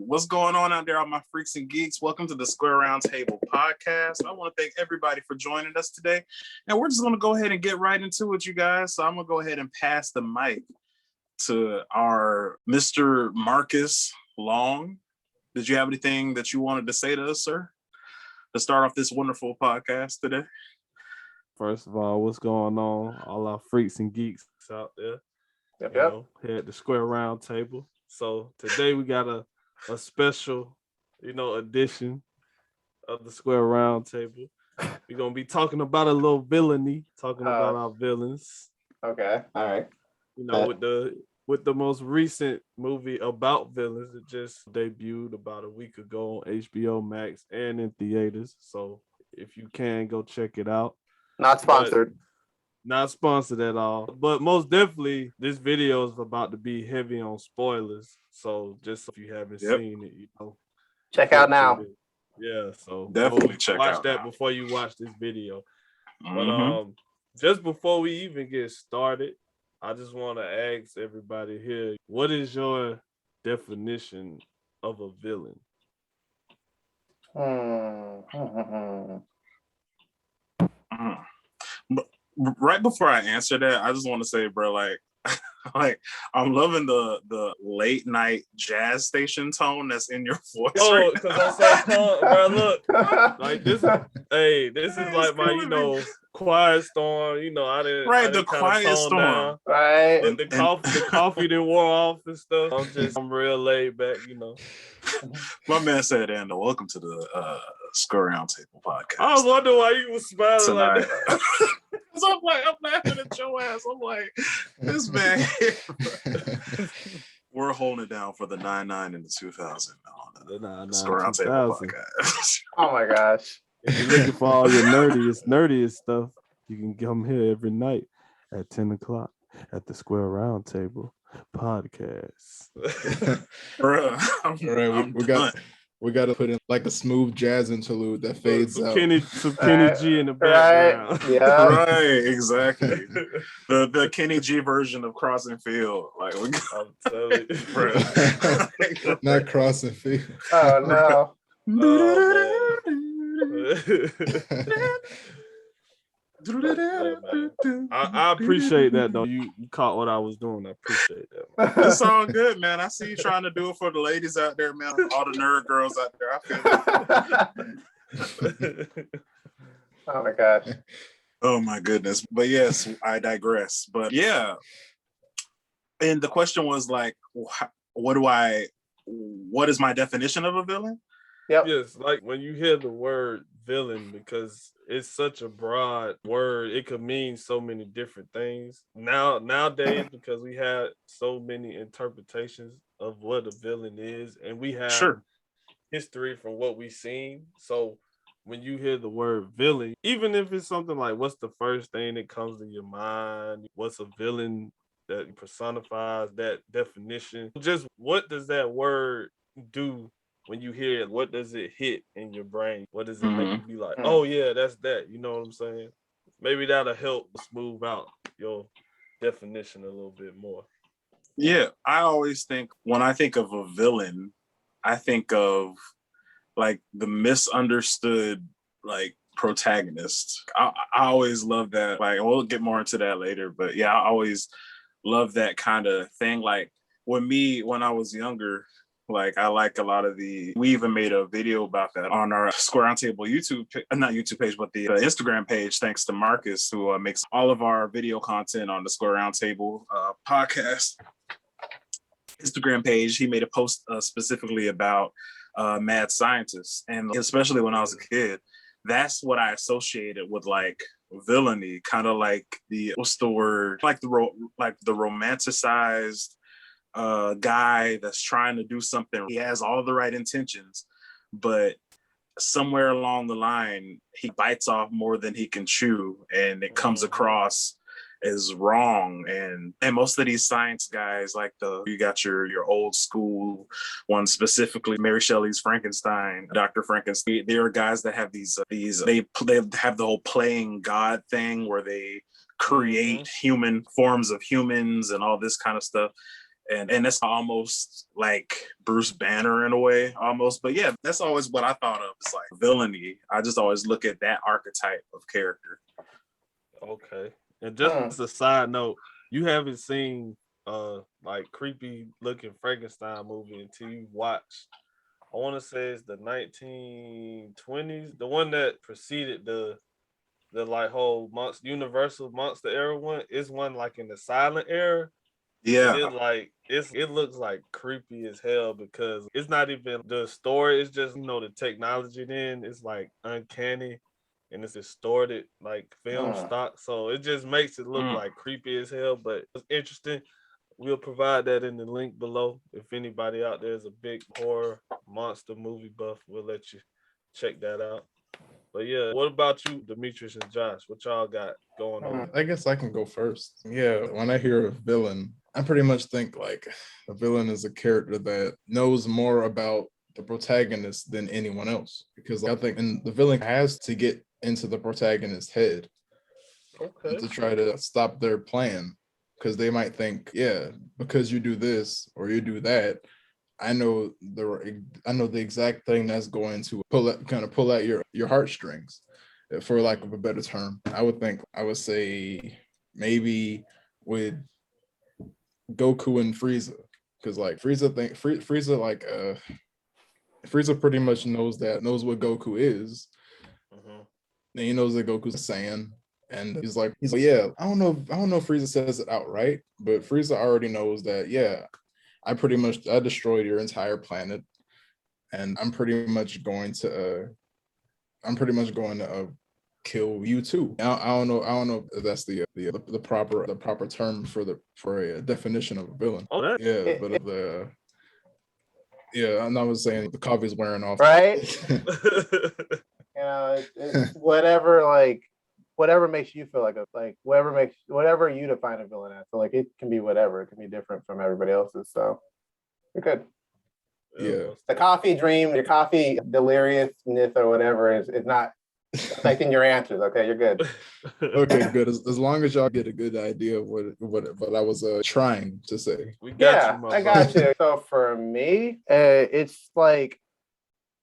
What's going on out there, all my freaks and geeks? Welcome to the Square Round Table podcast. I want to thank everybody for joining us today. And we're just going to go ahead and get right into it, you guys. So I'm going to go ahead and pass the mic to our Mr. Marcus Long. Did you have anything that you wanted to say to us, sir, to start off this wonderful podcast today? First of all, what's going on? All our freaks and geeks out there. Yep. Here at the Square Round Table. So today we got a special, edition of the Square Round Table. We're gonna be talking about a little villainy, about our villains. Okay, all right. With the most recent movie about villains, it just debuted about a week ago on HBO Max and in theaters. So if you can, go check it out. Not sponsored. Not sponsored at all, but most definitely this video is about to be heavy on spoilers. So just if you haven't seen it, check out now. Yeah, so definitely watch that before you watch this video. But just before we even get started, I just want to ask everybody here, what is your definition of a villain? Right before I answer that, I just want to say, bro, like I'm loving the late night jazz station tone that's in your voice. Oh, because I'm so calm, bro. Look, like this. Hey, this is like my, quiet storm. I didn't the quiet storm, down. Right? But the coffee didn't wear off and stuff. I'm real laid back, My man said, "And welcome to the Square Round Table podcast." I was wondering why you was smiling tonight. Like that. So I'm laughing at your ass. I'm like, this man. We're holding it down for the 99 and the 2000 on the Square Round Table podcast. Oh my gosh. If you're looking for all your nerdiest stuff, you can come here every night at 10 o'clock at the Square Round Table podcast. Bruh, we got to put in like a smooth jazz interlude that fades out. Kenny G in the background. Right. Yeah. Right, exactly. The Kenny G version of Crossing Field. Like, I'm telling you, bro. Not Crossing Field. Oh no. I appreciate that though. You caught what I was doing. I appreciate that, man. It's all good, man. I see you trying to do it for the ladies out there, man. All the nerd girls out there. I feel it. Oh my gosh. Oh my goodness. But yes, I digress. But yeah. And the question was like, what is my definition of a villain? Yep. Yes, like when you hear the word villain, because it's such a broad word, it could mean so many different things. Nowadays, because we had so many interpretations of what a villain is, and we have history from what we've seen. So when you hear the word villain, even if it's something like, what's the first thing that comes to your mind? What's a villain that personifies that definition? Just what does that word do? When you hear it, what does it hit in your brain? What does it make you be like, oh yeah, that's that? You know what I'm saying? Maybe that'll help smooth out your definition a little bit more. Yeah, I always think, when I think of a villain, I think of like the misunderstood like protagonist. I always love that. Like, we'll get more into that later, but yeah, I always love that kind of thing. Like when I was younger, like I like a lot of we even made a video about that on our Square Roundtable not YouTube page, but the Instagram page, thanks to Marcus, who makes all of our video content on the Square Roundtable podcast Instagram page. He made a post specifically about mad scientists, and especially when I was a kid, that's what I associated with like villainy, kind of like the romanticized guy that's trying to do something. He has all the right intentions, but somewhere along the line, he bites off more than he can chew, and it comes across as wrong. And most of these science guys, like you got your old school one, specifically Mary Shelley's Frankenstein, Dr. Frankenstein. There are guys that have they have the whole playing God thing where they create human forms of humans and all this kind of stuff. And that's almost like Bruce Banner in a way, almost. But yeah, that's always what I thought of. It's like villainy. I just always look at that archetype of character. Okay. And just a side note, you haven't seen like creepy looking Frankenstein movie until you watch, I want to say it's the 1920s, the one that preceded the like whole Universal monster era one. Is one like in the silent era. Yeah. It looks like creepy as hell because it's not even the story, it's just the technology then it's like uncanny and it's distorted like film stock. So it just makes it look like creepy as hell, but it's interesting. We'll provide that in the link below. If anybody out there is a big horror monster movie buff, we'll let you check that out. But yeah, what about you, Demetrius and Josh? What y'all got going on? I guess I can go first. Yeah, when I hear a villain, I pretty much think like a villain is a character that knows more about the protagonist than anyone else. Because I think the villain has to get into the protagonist's head to try to stop their plan. Because they might think, yeah, because you do this or you do that, I know the exact thing that's going to pull out your heartstrings, for lack of a better term. I would say maybe with Goku and Frieza, because like Frieza pretty much knows what Goku is, and he knows that Goku's a Saiyan. And he's like, yeah, I don't know if Frieza says it outright, but Frieza already knows that, yeah, I destroyed your entire planet, and I'm pretty much going to kill you too. I don't know if that's the proper term for a definition of a villain. And I was saying the coffee's wearing off. Right? It's whatever makes you feel whatever you define a villain as. So like it can be whatever. It can be different from everybody else's. So you're good. Yeah. The coffee dream, your coffee deliriousness or whatever is not affecting your answers. Okay, you're good. Okay, good. As long as y'all get a good idea of what I was trying to say. We got you, I got you. So for me, it's like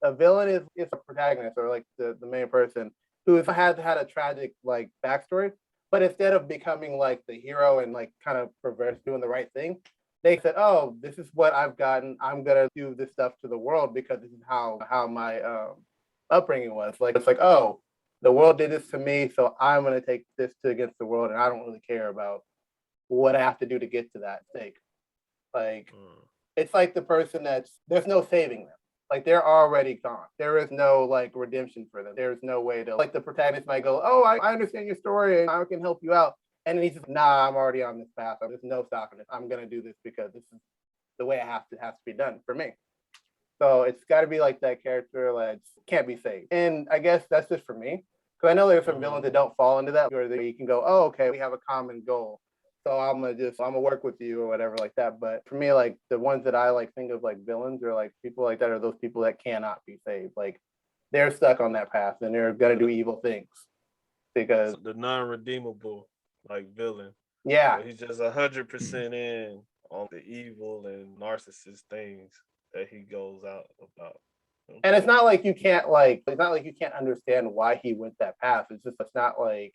a villain is a protagonist or like the main person who had a tragic like backstory, but instead of becoming like the hero and like kind of perverse doing the right thing, they said, "Oh, this is what I've gotten. I'm gonna do this stuff to the world because this is how my upbringing was. Like it's like, oh, the world did this to me, so I'm gonna take this against the world, and I don't really care about what I have to do to get to that stake. Like it's like the person there's no saving them. Like they're already gone. There is no like redemption for them. There's no way to like the protagonist might go, oh, I understand your story and I can help you out. And then he's just, nah, I'm already on this path. There's no stopping it. I'm gonna do this because this is the way it has to be done for me. So it's got to be like that character that can't be saved. And I guess that's just for me. Because I know there's some villains that don't fall into that, where you can go, oh, okay, we have a common goal. So I'm gonna work with you or whatever like that. But for me, like the ones that I like think of like villains or like people like that are those people that cannot be saved. Like they're stuck on that path and they're gonna do evil things because the non-redeemable like villain. Yeah, so he's just 100% in on the evil and narcissist things that he goes out about. Okay. And it's not like you can't understand why he went that path. It's not like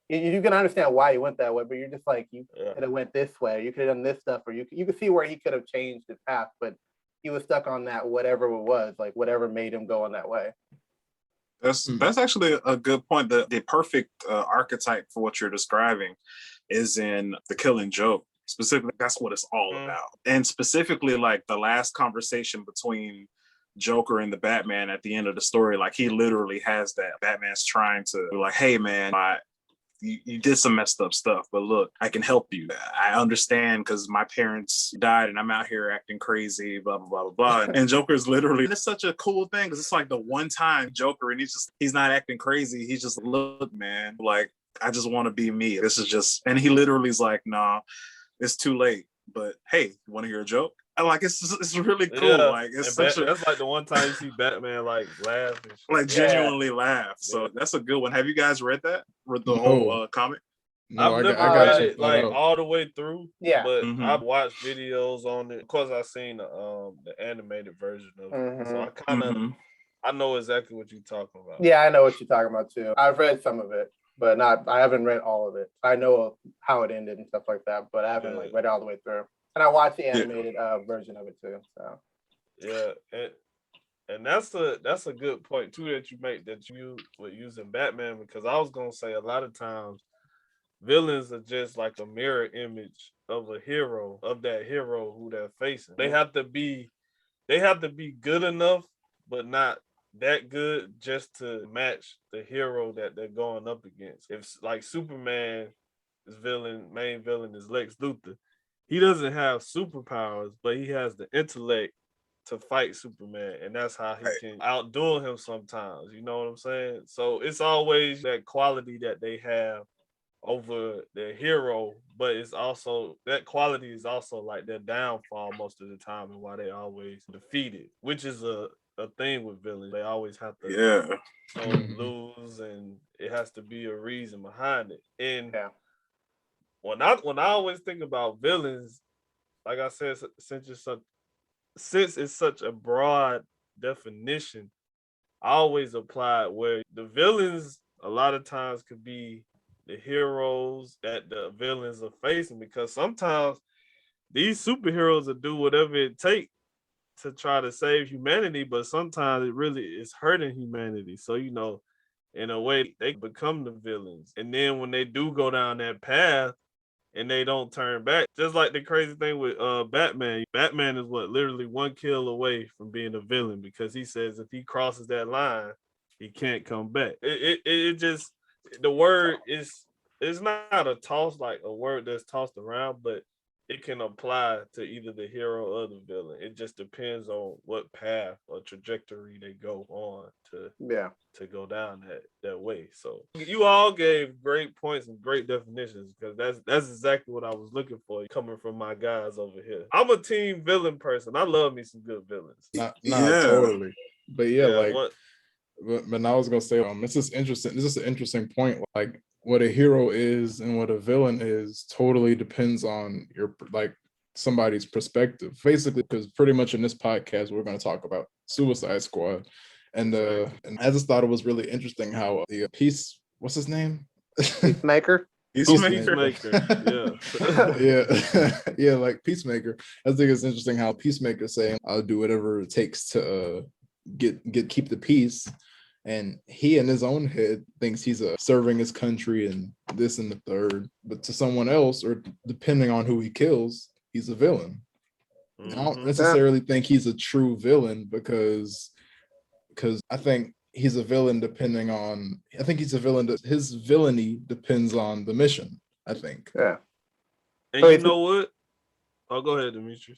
you can understand why he went that way, but you're just like, you could have went this way, you could have done this stuff, or you could see where he could have changed his path, but he was stuck on that whatever it was, like whatever made him go on that way. That's actually a good point. The perfect archetype for what you're describing is in The Killing Joke. Specifically, that's what it's all about. And specifically, like the last conversation between Joker and the Batman at the end of the story, like he literally has that. Batman's trying to be like, hey man, you did some messed up stuff, but look, I can help you. I understand because my parents died and I'm out here acting crazy, blah, blah, blah, blah. And Joker's literally, it's such a cool thing because it's like the one time Joker and he's not acting crazy. He's just, look, man, like, I just want to be me. This is just, and he literally is like, nah, it's too late. But hey, you want to hear a joke? Like it's really cool. Yeah. Like it's that's like the one time you see Batman like laugh and shit. Like genuinely laugh. So that's a good one. Have you guys read the whole comic? No, I've I got, never I got read you it flat like out. all the way through, Yeah. but Mhm. I've watched videos on it. Of course, I've seen the animated version of it, so Mhm. I know exactly what you're talking about. Yeah, I know what you're talking about too. I've read some of it, but I haven't read all of it. I know how it ended and stuff like that, but I haven't like read it all the way through. And I watched the animated version of it too. So Yeah, and that's a good point too that you make, that you were using Batman, because I was gonna say a lot of times villains are just like a mirror image of a hero, of that hero who they're facing. They have to be good enough, but not that good just to match the hero that they're going up against. If like Superman, main villain is Lex Luthor. He doesn't have superpowers, but he has the intellect to fight Superman, and that's how he can outdo him sometimes. You know what I'm saying? So it's always that quality that they have over their hero, but it's also that quality is also like their downfall most of the time, and why they always defeated, which is a thing with villains. They always have to lose, and it has to be a reason behind it. And when I always think about villains, like I said, since it's such a broad definition, I always apply it where the villains a lot of times could be the heroes that the villains are facing, because sometimes these superheroes will do whatever it takes to try to save humanity, but sometimes it really is hurting humanity. So, in a way, they become the villains. And then when they do go down that path and they don't turn back, just like the crazy thing with Batman. Batman is literally one kill away from being a villain, because he says if he crosses that line, he can't come back. It just, the word is, it's not a word that's tossed around, but it can apply to either the hero or the villain. It just depends on what path or trajectory they go on to go down that way. So you all gave great points and great definitions, because that's exactly what I was looking for coming from my guys over here. I'm a team villain person. I love me some good villains. Totally. But what? But I was gonna say, it's just interesting. This is an interesting point. Like, what a hero is and what a villain is totally depends on your somebody's perspective. Basically, because pretty much in this podcast we're going to talk about Suicide Squad, and I just thought it was really interesting how the what's his name? Peacemaker. Peacemaker. Yeah, like Peacemaker. I think it's interesting how Peacemaker saying, "I'll do whatever it takes to keep the peace," and he in his own head thinks he's serving his country and this and the third, but to someone else, or depending on who he kills, he's a villain. I don't necessarily think he's a true villain, because I think he's a villain he's a villain that his villainy depends on the mission, I think. Yeah. And so you know what? Oh, go ahead, Dmitri.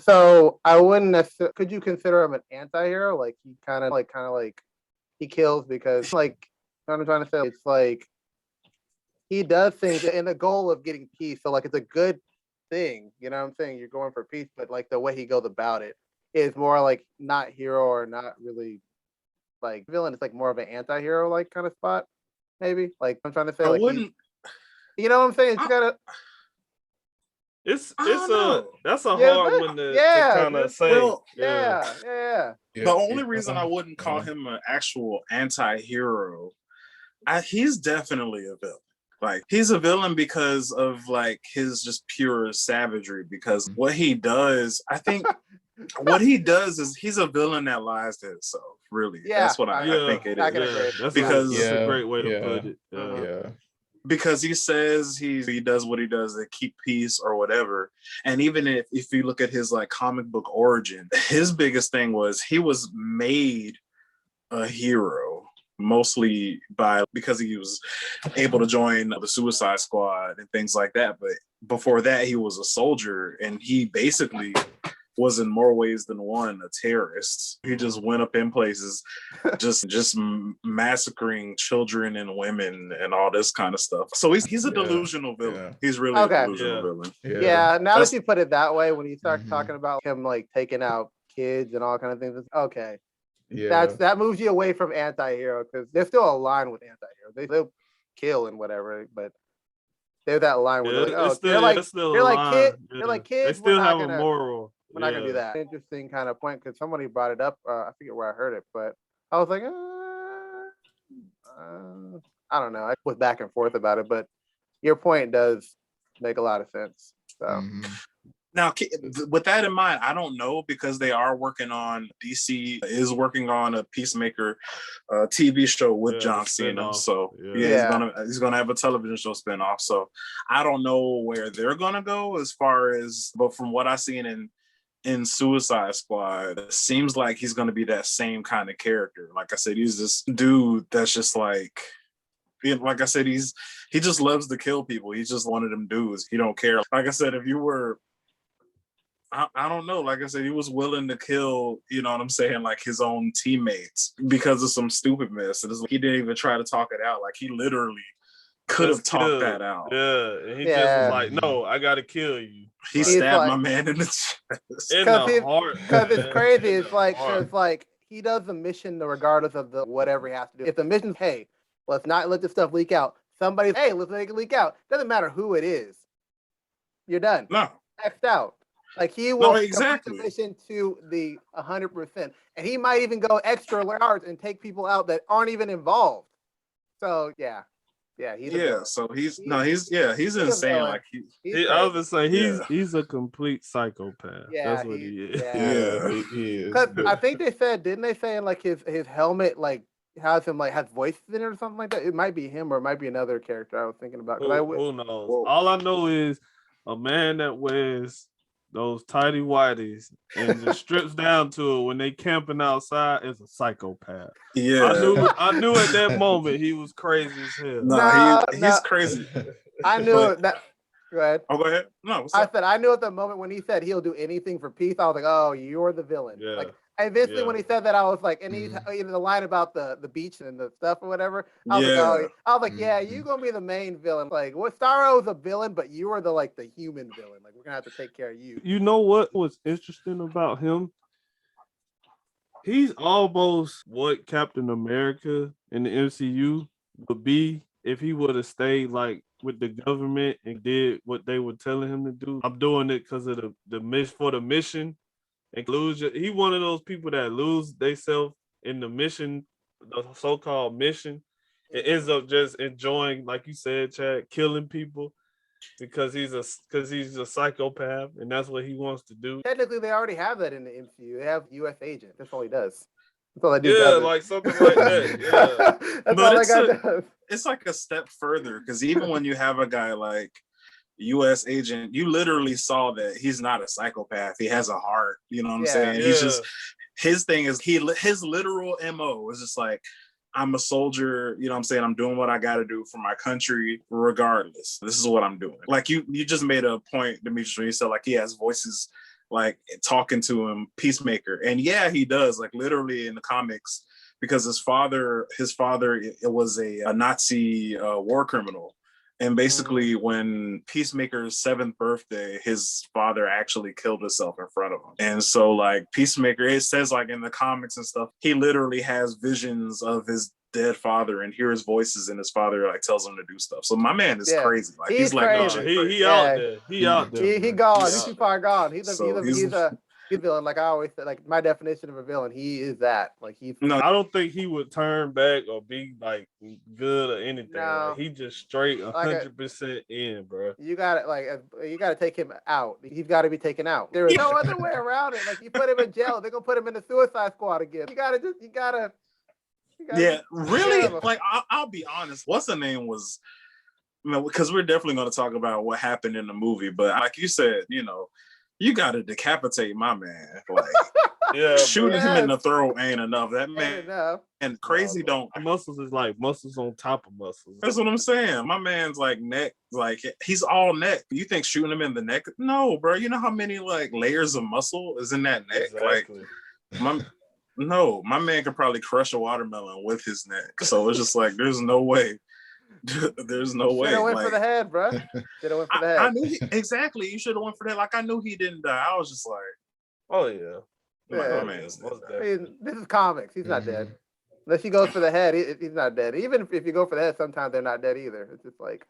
So I wouldn't necessarily. Could you consider him an anti-hero? Like he kind of like he kills because, like, what I'm trying to say, it's like he does things in the goal of getting peace. So like it's a good thing, you know what I'm saying? You're going for peace, but like the way he goes about it is more like not hero, or not really like villain. It's like more of an anti-hero like kind of spot, maybe. Like I'm trying to say, I like wouldn't. You know what I'm saying? It's kind of. That's a hard one to kind of say. Well, yeah. The only reason I wouldn't call him an actual anti-hero, he's definitely a villain. Like, he's a villain because of like his just pure savagery, because what he does, I think what he does is he's a villain that lies to himself, really. Yeah, that's what I think it is. That's a great way to put it. Yeah. Because he says he does what he does to keep peace or whatever. And even if you look at his like comic book origin, his biggest thing was he was made a hero mostly because he was able to join the Suicide Squad and things like that. But before that, he was a soldier, and he basically was in more ways than one a terrorist. He just went up in places, just massacring children and women and all this kind of stuff. So he's a delusional villain. Yeah. He's really a delusional villain. Yeah. Now that you put it that way, when you start talking about him like taking out kids and all kind of things, it's okay. Yeah, that moves you away from anti-hero, because they're still aligned with anti-hero. They'll kill and whatever, but There's that line where they're like, it's oh, still, it's still they're a like line. they're like kids. They still have a moral. We're not gonna do that. Interesting kind of point because somebody brought it up. I forget where I heard it, but I was like, I don't know. I was back and forth about it, but your point does make a lot of sense. So. Now, with that in mind, I don't know because they are working on DC is working on a Peacemaker TV show with John Cena. So he's gonna have a television show spinoff. So I don't know where they're gonna go as far as, but from what I've seen in Suicide Squad, it seems like he's gonna be that same kind of character. Like I said, he's this dude that's just like I said, he just loves to kill people. He's just one of them dudes. He don't care. Like I said, if you were, I don't know. Like I said, he was willing to kill, you know what I'm saying, like his own teammates because of some stupid mess. He didn't even try to talk it out. Like he literally could have talked that out. Yeah, and he just was like, "No, I gotta kill you." He stabbed my man in the chest. In the heart. Because it's crazy. It's like he does the mission regardless of the whatever he has to do. If the mission's, hey, let's not let this stuff leak out. Somebody's, hey, let's make it leak out. Doesn't matter who it is. You're done. No. X'd out. Like he will complete the mission to the 100%, and he might even go extra large and take people out that aren't even involved. So yeah, he's insane. Like I was gonna say he's a complete psychopath. Yeah, that's what he is. Yeah, he is. Because I think they said, didn't they say like his helmet like has voices in it or something like that? It might be him or it might be another character I was thinking about. Who knows? Whoa. All I know is a man that wears those tidy whities and the strips down to it when they camping outside is a psychopath. Yeah, I knew at that moment he was crazy as hell. He's crazy. I knew that. Go ahead. Oh, go ahead. No, said I knew at the moment when he said he'll do anything for peace. I was like, oh, you're the villain. Yeah. Like eventually when he said that, I was like, and he's the line about the beach and the stuff or whatever. I was like, yeah, you're gonna be the main villain. Like, Starro's a villain, but you are the human villain. Like, we're gonna have to take care of you. You know what was interesting about him? He's almost what Captain America in the MCU would be if he would have stayed like with the government and did what they were telling him to do. I'm doing it because of the mission. And he one of those people that lose themselves in the mission, the so-called mission. It ends up just enjoying, like you said, Chad, killing people because he's a psychopath and that's what he wants to do. Technically, they already have that in the MCU. They have U.S. agent. That's all he does. That's all I do. Yeah, like something like that. Yeah. That's all that guy does. It's like a step further because even when you have a guy like U.S. agent, you literally saw that he's not a psychopath. He has a heart. You know what I'm saying? He's just, his thing is his literal MO is just like, I'm a soldier. You know what I'm saying? I'm doing what I got to do for my country regardless. This is what I'm doing. Like you just made a point, Dmitri, you said like he has voices like talking to him, Peacemaker. And yeah, he does, like literally in the comics, because his father it was a Nazi war criminal. And basically when Peacemaker's 7th birthday, his father actually killed himself in front of him. And so like Peacemaker, it says like in the comics and stuff, he literally has visions of his dead father and hears voices and his father like tells him to do stuff. So my man is crazy. Like he's like crazy. He out there. He out there. He gone. He's too far gone. He's a villain. Like I always said, like my definition of a villain, he is that. Like I don't think he would turn back or be like good or anything. No. Like, he just straight 100% in, bro. You gotta take him out. He's got to be taken out. There is no other way around it. Like you put him in jail, they're gonna put him in the Suicide Squad again. You gotta. Yeah, really. Like I'll be honest. What's the name was? Because we're definitely going to talk about what happened in the movie, but like you said, you got to decapitate my man. Like, shooting him in the throat ain't enough. That man and crazy don't. Muscles is like muscles on top of muscles. That's what I'm saying. My man's like neck, like he's all neck. You think shooting him in the neck? No, bro. You know how many like layers of muscle is in that neck? Exactly. Like, my man could probably crush a watermelon with his neck. So it's just like, there's no way. There's no way. Should have went for the head, bro. Should have went for the head. I knew exactly. You should have went for that. Like I knew he didn't die. I was just like, oh yeah. My man is this is comics. He's not dead. Unless he goes for the head, he's not dead. Even if you go for the head, sometimes they're not dead either. It's just like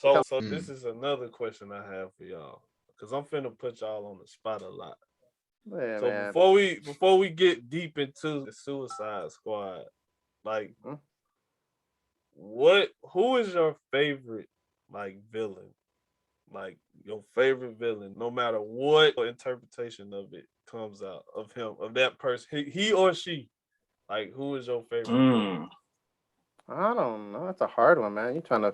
So this is another question I have for y'all, because I'm finna put y'all on the spot a lot. Yeah, so man. before we get deep into the Suicide Squad, like, who is your favorite like villain? Like your favorite villain, no matter what interpretation of it comes out of him, of that person, he or she. Like, who is your favorite villain? I don't know. That's a hard one, man. You're trying to.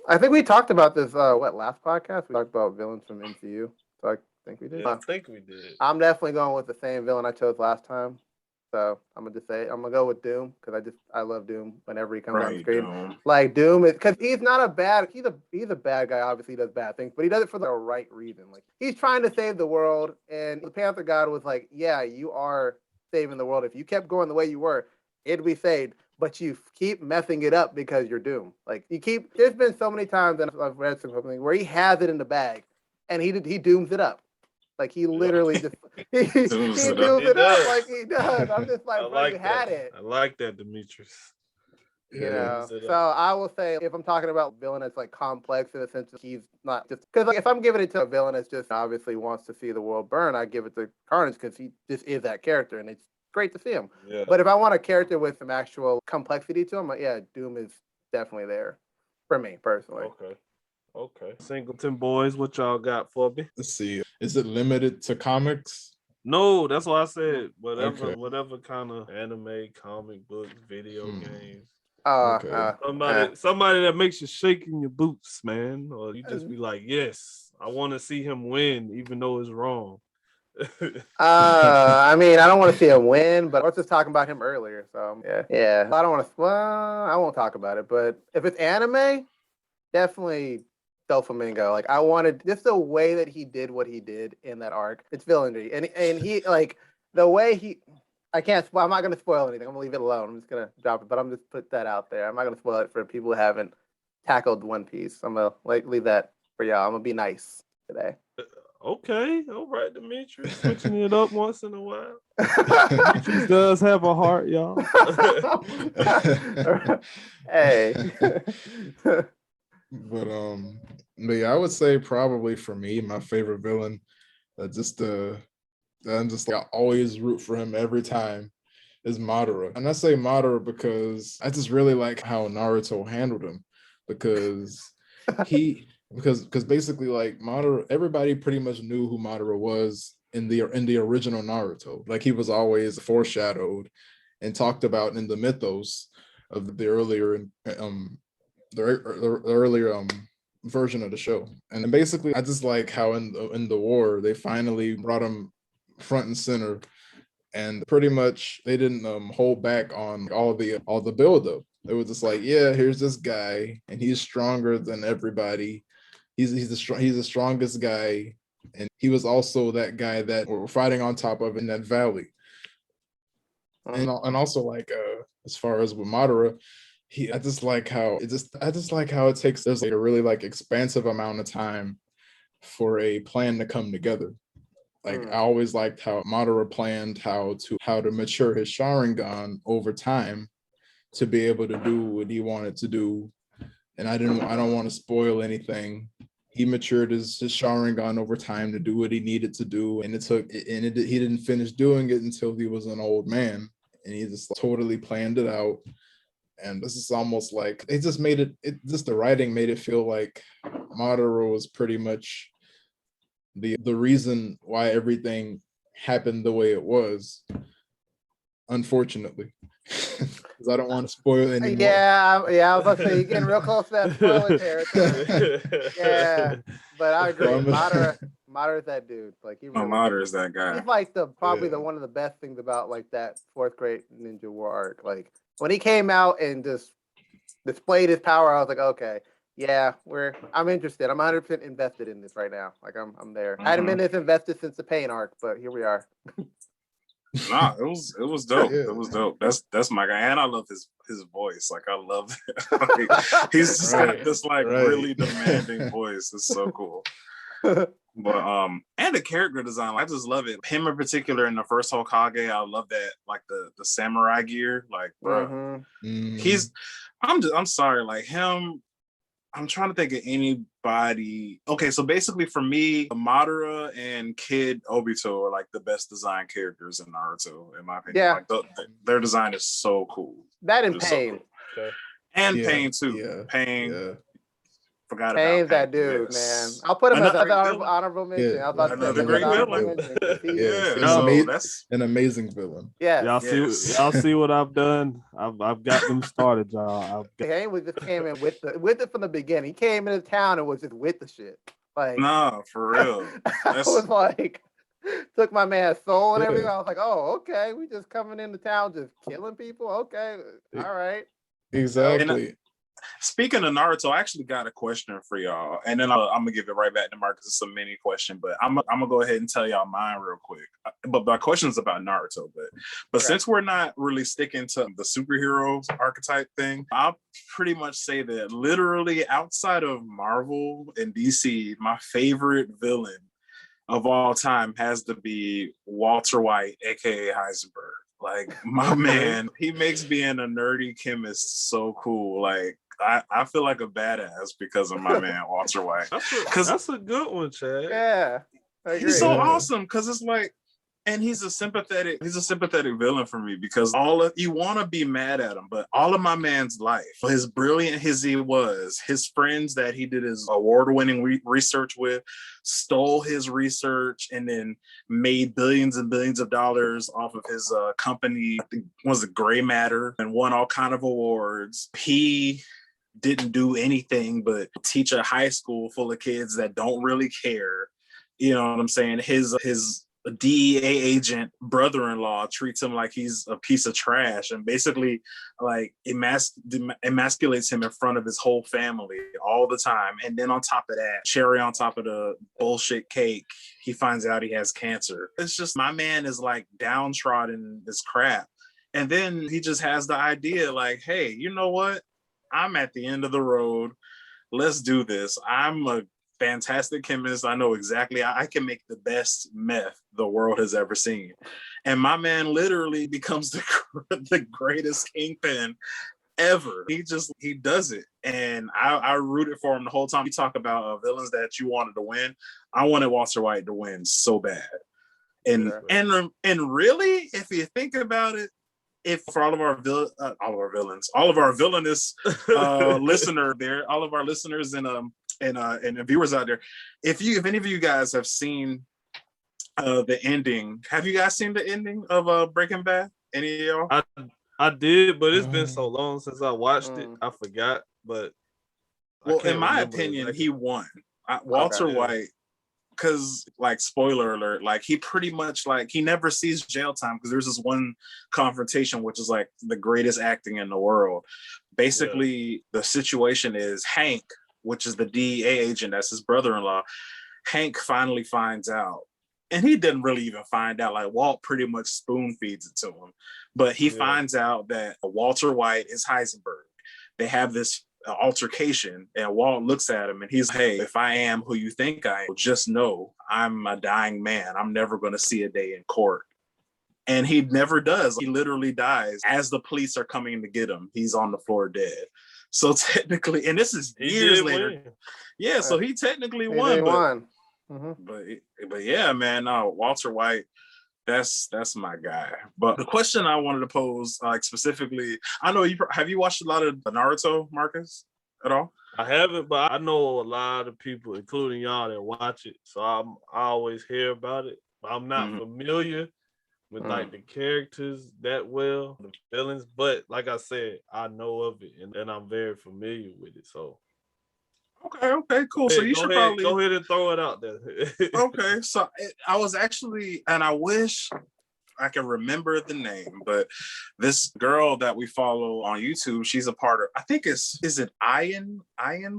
I think we talked about this. Last podcast? We talked about villains from MCU. So I think we did. Yeah, I think we did. I'm definitely going with the same villain I chose last time. So I'm gonna just say I'm gonna go with Doom because I love Doom whenever he comes on screen. Doom. Like Doom is because he's not a bad. He's a bad guy. Obviously, he does bad things, but he does it for the right reason. Like he's trying to save the world, and the Panther God was like, "Yeah, you are saving the world. If you kept going the way you were, it'd be saved. But you keep messing it up because you're Doom. Like you keep. There's been so many times that I've read something where he has it in the bag, and he dooms it up. Like he literally just he dooms it up like he does. I'm just like, bro, you had it. I like that, Dmitri. You know, so I will say if I'm talking about villain that's like complex in the sense that he's not just because like if I'm giving it to a villain that's just obviously wants to see the world burn, I give it to Carnage because he just is that character and it's great to see him. Yeah. But if I want a character with some actual complexity to him, yeah, Doom is definitely there for me personally. Okay. Singleton boys, what y'all got for me? Let's see. Is it limited to comics? No, that's why I said whatever kind of anime, comic books, video games. Somebody that makes you shake in your boots, man. Or you just be like, yes, I want to see him win, even though it's wrong. I mean, I don't want to see him win, but I was just talking about him earlier. So yeah. I don't want to. Well, I won't talk about it. But if it's anime, definitely Doflamingo. Like I wanted just the way that he did what he did in that arc. It's villainy, and he like the way he. I can't. I'm not gonna spoil anything. I'm gonna leave it alone. I'm just gonna drop it. But I'm just put that out there. I'm not gonna spoil it for people who haven't tackled One Piece. I'm gonna leave that for y'all. I'm gonna be nice today. Okay, all right, Dmitri, switching it up once in a while. Dmitri does have a heart, y'all. Hey. But yeah, I would say probably for me, my favorite villain, I always root for him every time, is Madara. And I say Madara because I just really like how Naruto handled him, because basically like Madara, everybody pretty much knew who Madara was in the original Naruto. Like he was always foreshadowed and talked about in the mythos of the earlier the earlier version of the show. And basically I just like how in the war they finally brought him front and center, and pretty much they didn't hold back on all the build up. It was just like, yeah, here's this guy and he's stronger than everybody. He's the strongest guy, and he was also that guy that we're fighting on top of in that valley. And also like as far as with Madara, I just like how it takes there's like a really like expansive amount of time for a plan to come together. Like I always liked how Madara planned how to mature his Sharingan over time to be able to do what he wanted to do. And I don't want to spoil anything. He matured his Sharingan over time to do what he needed to do, and he didn't finish doing it until he was an old man, and he just totally planned it out. And this is almost like it just made it just the writing made it feel like Madara was pretty much the reason why everything happened the way it was, unfortunately. Because I don't want to spoil anymore. Yeah, I was about to say you're getting real close to that spoiler territory. Yeah, but I agree. Madara's that dude. Like he really Madara's that guy. He's like probably the one of the best things about like that fourth grade Ninja War arc. Like when he came out and just displayed his power, I was like, okay, yeah, I'm interested. I'm 100% invested in this right now. Like I'm there. I hadn't been this invested since the Pain arc, but here we are. Nah, it was dope. Yeah. It was dope. That's my guy, and I love his voice. Like I love it. Like, he's just got this like really demanding voice. It's so cool. But and the character design, I just love it. Him in particular in the first Hokage, I love that like the samurai gear. Like, bro, I'm sorry, like him. I'm trying to think of anybody. Okay, so basically for me, Madara and Kid Obito are like the best designed characters in Naruto, in my opinion. Yeah. Like their design is so cool. That and Just so Pain. cool. And Yeah, Pain too. yeah, Pain. yeah. Forgot Pain's about that Pain. dude, Yes. man. I'll put him as Another an great villain. honorable mention. Yeah, I was about to say, Another put him as great honorable villain. mention, 'cause he- Yeah, an, so that's an amazing villain. yes. Y'all see what I've done? I've got them started, y'all. Pain was just came in with it from the beginning. He came into town and was just with the shit. Like, nah, for real. I was like, took my man's soul and Yeah. everything. I was like, oh, okay, we just coming into town just killing people. Okay, all right. Exactly. Speaking of Naruto, I actually got a question for y'all, and then I'm gonna give it right back to Mark because it's a mini question. But I'm gonna go ahead and tell y'all mine real quick. But my question is about Naruto. But Okay. since we're not really sticking to the superhero archetype thing, I'll pretty much say that literally outside of Marvel and DC, my favorite villain of all time has to be Walter White, aka Heisenberg. Like my man, he makes being a nerdy chemist so cool. Like I feel like a badass because of my man Walter White. That's a good one, Chad. Yeah, I agree. He's so Yeah. awesome because it's like, and he's a sympathetic villain for me because you want to be mad at him, but all of my man's life, his brilliant as he was, his friends that he did his award-winning research with, stole his research and then made billions and billions of dollars off of his company. I think it was Gray Matter, and won all kind of awards. He didn't do anything but teach a high school full of kids that don't really care. You know what I'm saying? His DEA agent brother-in-law treats him like he's a piece of trash and basically like emasculates him in front of his whole family all the time. And then on top of that, cherry on top of the bullshit cake, he finds out he has cancer. It's just, my man is like downtrodden as crap. And then he just has the idea like, hey, you know what? I'm at the end of the road. Let's do this. I'm a fantastic chemist. I know exactly. I can make the best meth the world has ever seen. And my man literally becomes the greatest kingpin ever. He does it. And I rooted for him the whole time. You talk about villains that you wanted to win. I wanted Walter White to win so bad. And Sure. and really, if you think about it, if for all of our villainous listener there, all of our listeners and viewers out there, if any of you guys have seen the ending, have you guys seen the ending of Breaking Bad? Any of y'all? I did, but it's been so long since I watched it, I forgot. But well, in my opinion, he won. Walter White. Because, like, spoiler alert, like, he pretty much, like, he never sees jail time because there's this one confrontation, which is, like, the greatest acting in the world. Basically, the situation is Hank, which is the DEA agent, that's his brother-in-law. Hank finally finds out. And he didn't really even find out. Like, Walt pretty much spoon feeds it to him. But he finds out that Walter White is Heisenberg. They have this altercation, and Walt looks at him and he's, hey, if I am who you think I am, just know I'm a dying man. I'm never going to see a day in court. And he never does. He literally dies as the police are coming to get him. He's on the floor dead. So technically, and this is years later. Win. Yeah, so he technically won. But yeah, man, Walter White, that's my guy. But the question I wanted to pose, like, specifically, I know have you watched a lot of Naruto, Marcus, at all? I haven't, but I know a lot of people, including y'all, that watch it. So I always hear about it. But I'm not familiar with like the characters that well, the villains. But like I said, I know of it, and I'm very familiar with it. So. Okay, cool. So you should probably go ahead and throw it out there. Okay, so I was actually, and I wish I can remember the name, but this girl that we follow on YouTube, she's a part of, I think is it Iron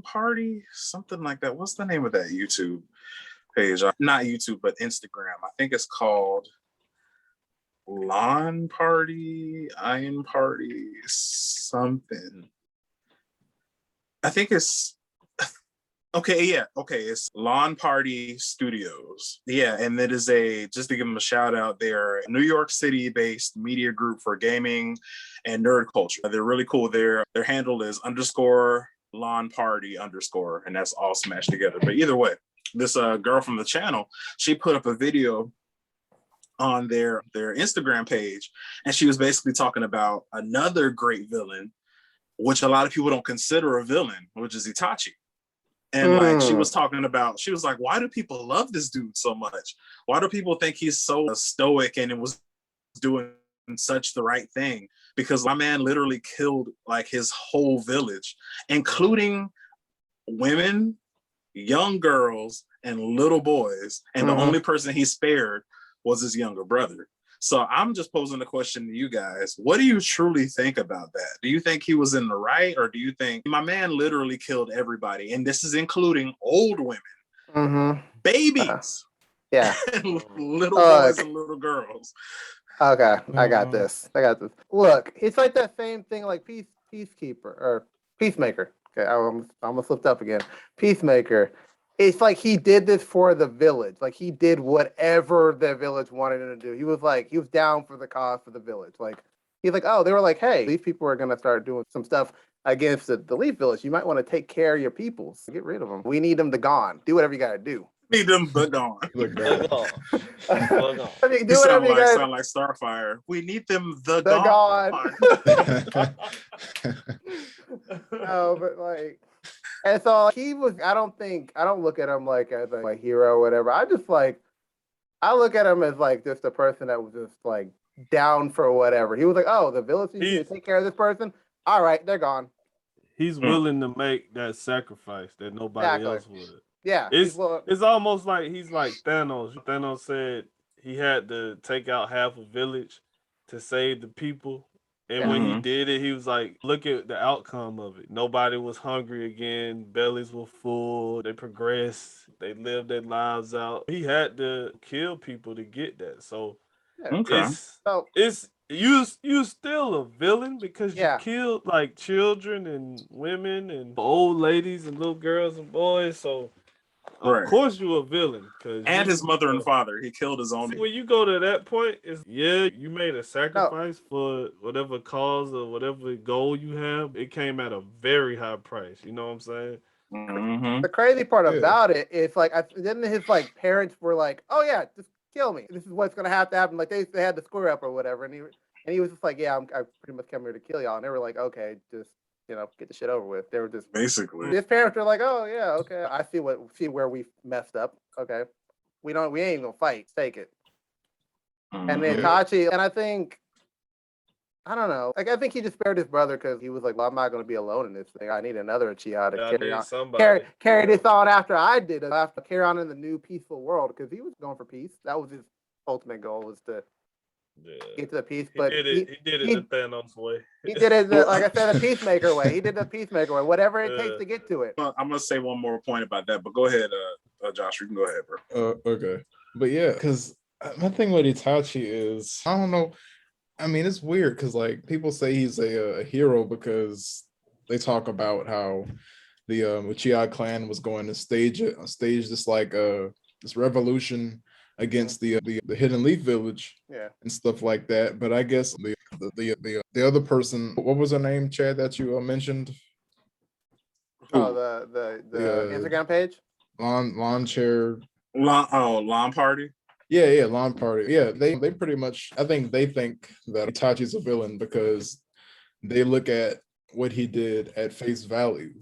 Party, something like that. What's the name of that YouTube page? Not YouTube, but Instagram. I think it's called Lawn Party, Iron Party, something. I think it's. Okay, it's Lawn Party Studios. Yeah, and it is just to give them a shout out, they're a New York City based media group for gaming and nerd culture. They're really cool. Their handle is lawn party _ and that's all smashed together. But either way, this girl from the channel, she put up a video on their Instagram page, and she was basically talking about another great villain, which a lot of people don't consider a villain, which is Itachi. And like she was talking about, she was like, why do people love this dude so much? Why do people think he's so stoic and it was doing such the right thing? Because my man literally killed like his whole village, including women, young girls, and little boys. And the only person he spared was his younger brother. So I'm just posing the question to you guys. What do you truly think about that? Do you think he was in the right, or do you think my man literally killed everybody? And this is including old women, babies, and little boys and little girls. Okay, I got this. Look, it's like that same thing like Peacekeeper or Peacemaker. Okay, I almost slipped up again. Peacemaker. It's like he did this for the village. Like he did whatever the village wanted him to do. He was down for the cause for the village. Like he's like, oh, they were like, hey, these people are gonna start doing some stuff against the Leaf Village. You might want to take care of your peoples. Get rid of them. We need them to gone. Do whatever you gotta do. Need them but gone. I mean, do whatever you sound like Starfire. We need them the gone. No, but like. And so he was, I don't look at him like as a hero or whatever. I look at him as like just a person that was just like down for whatever. He was like, oh, the village needs to take care of this person. All right, they're gone. He's willing to make that sacrifice that nobody else would. Yeah. It's almost like he's like Thanos. Thanos said he had to take out half a village to save the people. And when he did it, he was like, look at the outcome of it. Nobody was hungry again. Bellies were full. They progressed. They lived their lives out. He had to kill people to get that. So it's you still a villain because you killed like children and women and old ladies and little girls and boys. So of course you're a villain. And his mother and father. He killed his own. When you go to that point, you made a sacrifice for whatever cause or whatever goal you have. It came at a very high price. You know what I'm saying? The crazy part about it is like, then his like parents were like, "Oh yeah, just kill me. This is what's gonna have to happen." Like they had the square up or whatever, and he was just like, "Yeah, I pretty much come here to kill y'all." And they were like, "Okay, just." Get the shit over with. They were just basically. His parents were like, "Oh yeah, okay. I see where we messed up. Okay, we ain't gonna fight. Take it." And then Itachi, and I think, I don't know. Like I think he just spared his brother because he was like, "Well, I'm not gonna be alone in this thing. I need another Uchiha to carry this on after I did it. I have to carry on in the new peaceful world because he was going for peace. That was his ultimate goal, was to." Get to the peace, but he did it the Thanos way. He did it, like I said, the Peacemaker way. He did the Peacemaker way, whatever it takes to get to it. I'm gonna say one more point about that, but go ahead, Josh. You can go ahead, bro. Okay, but yeah, because my thing with Itachi is, I don't know. I mean, it's weird because like people say he's a hero because they talk about how the Uchiha clan was going to stage this like this revolution against the Hidden Leaf Village, and stuff like that. But I guess the other person, what was her name, Chad, that you mentioned? Oh, the Instagram page. Lawn chair. Lawn party. Yeah, lawn party. Yeah, they pretty much. I think they think that Itachi's a villain because they look at what he did at face value.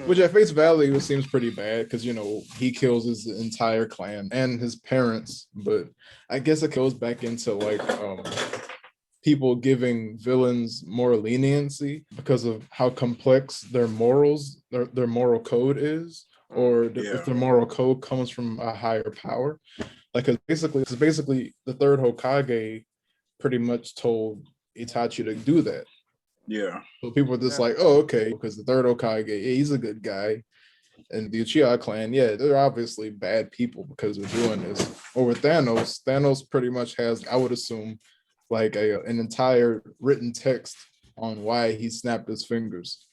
Which at face value seems pretty bad because, he kills his entire clan and his parents. But I guess it goes back into like people giving villains more leniency because of how complex their morals, their moral code is, or if their moral code comes from a higher power. Like, because basically the third Hokage pretty much told Itachi to do that. Yeah. So people are just like, oh, okay, because the third Hokage, he's a good guy. And the Uchiha clan, they're obviously bad people because they're doing this. Or with Thanos pretty much has, I would assume, like an entire written text on why he snapped his fingers.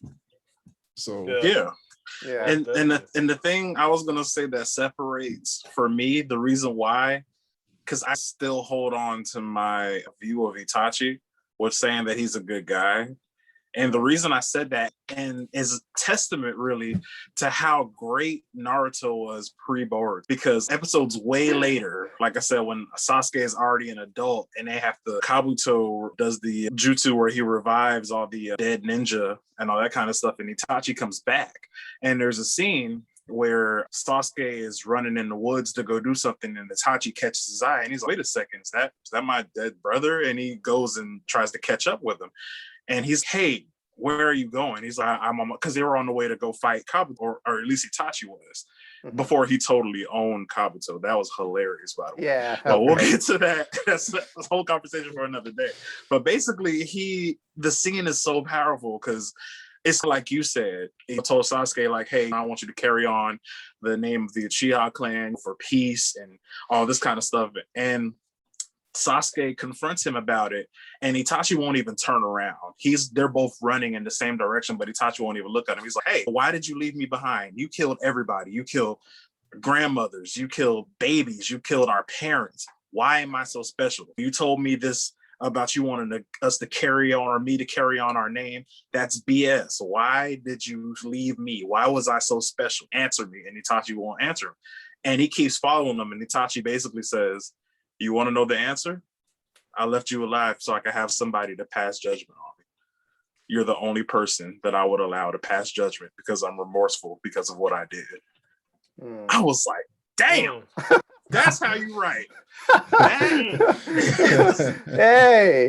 So and the thing I was gonna say that separates for me the reason why, because I still hold on to my view of Itachi, was saying that he's a good guy, And the reason I said that and is a testament really to how great Naruto was pre-Boruto, because episodes way later, like I said, when Sasuke is already an adult and they have to, Kabuto does the jutsu where he revives all the dead ninja and all that kind of stuff, and Itachi comes back. And there's a scene where Sasuke is running in the woods to go do something, and Itachi catches his eye, and he's like, wait a second, is that my dead brother? And he goes and tries to catch up with him. And he's, hey, where are you going? He's like, I'm on, because they were on the way to go fight Kabuto, or at least Itachi was, before he totally owned Kabuto. That was hilarious, by the way. Yeah. But we'll get to that. That's a whole conversation for another day. But basically, the scene is so powerful because it's like you said, he told Sasuke, like, hey, I want you to carry on the name of the Uchiha clan for peace and all this kind of stuff. And Sasuke confronts him about it, and Itachi won't even turn around. They're both running in the same direction, but Itachi won't even look at him. He's like, hey, why did you leave me behind? You killed everybody. You killed grandmothers. You killed babies. You killed our parents. Why am I so special? You told me this about you wanting us to carry on, or me to carry on our name. That's BS. Why did you leave me? Why was I so special? Answer me. And Itachi won't answer him. And he keeps following them, and Itachi basically says, you want to know the answer? I left you alive so I could have somebody to pass judgment on me. You're the only person that I would allow to pass judgment because I'm remorseful because of what I did. I was like, damn, that's how you write. Hey,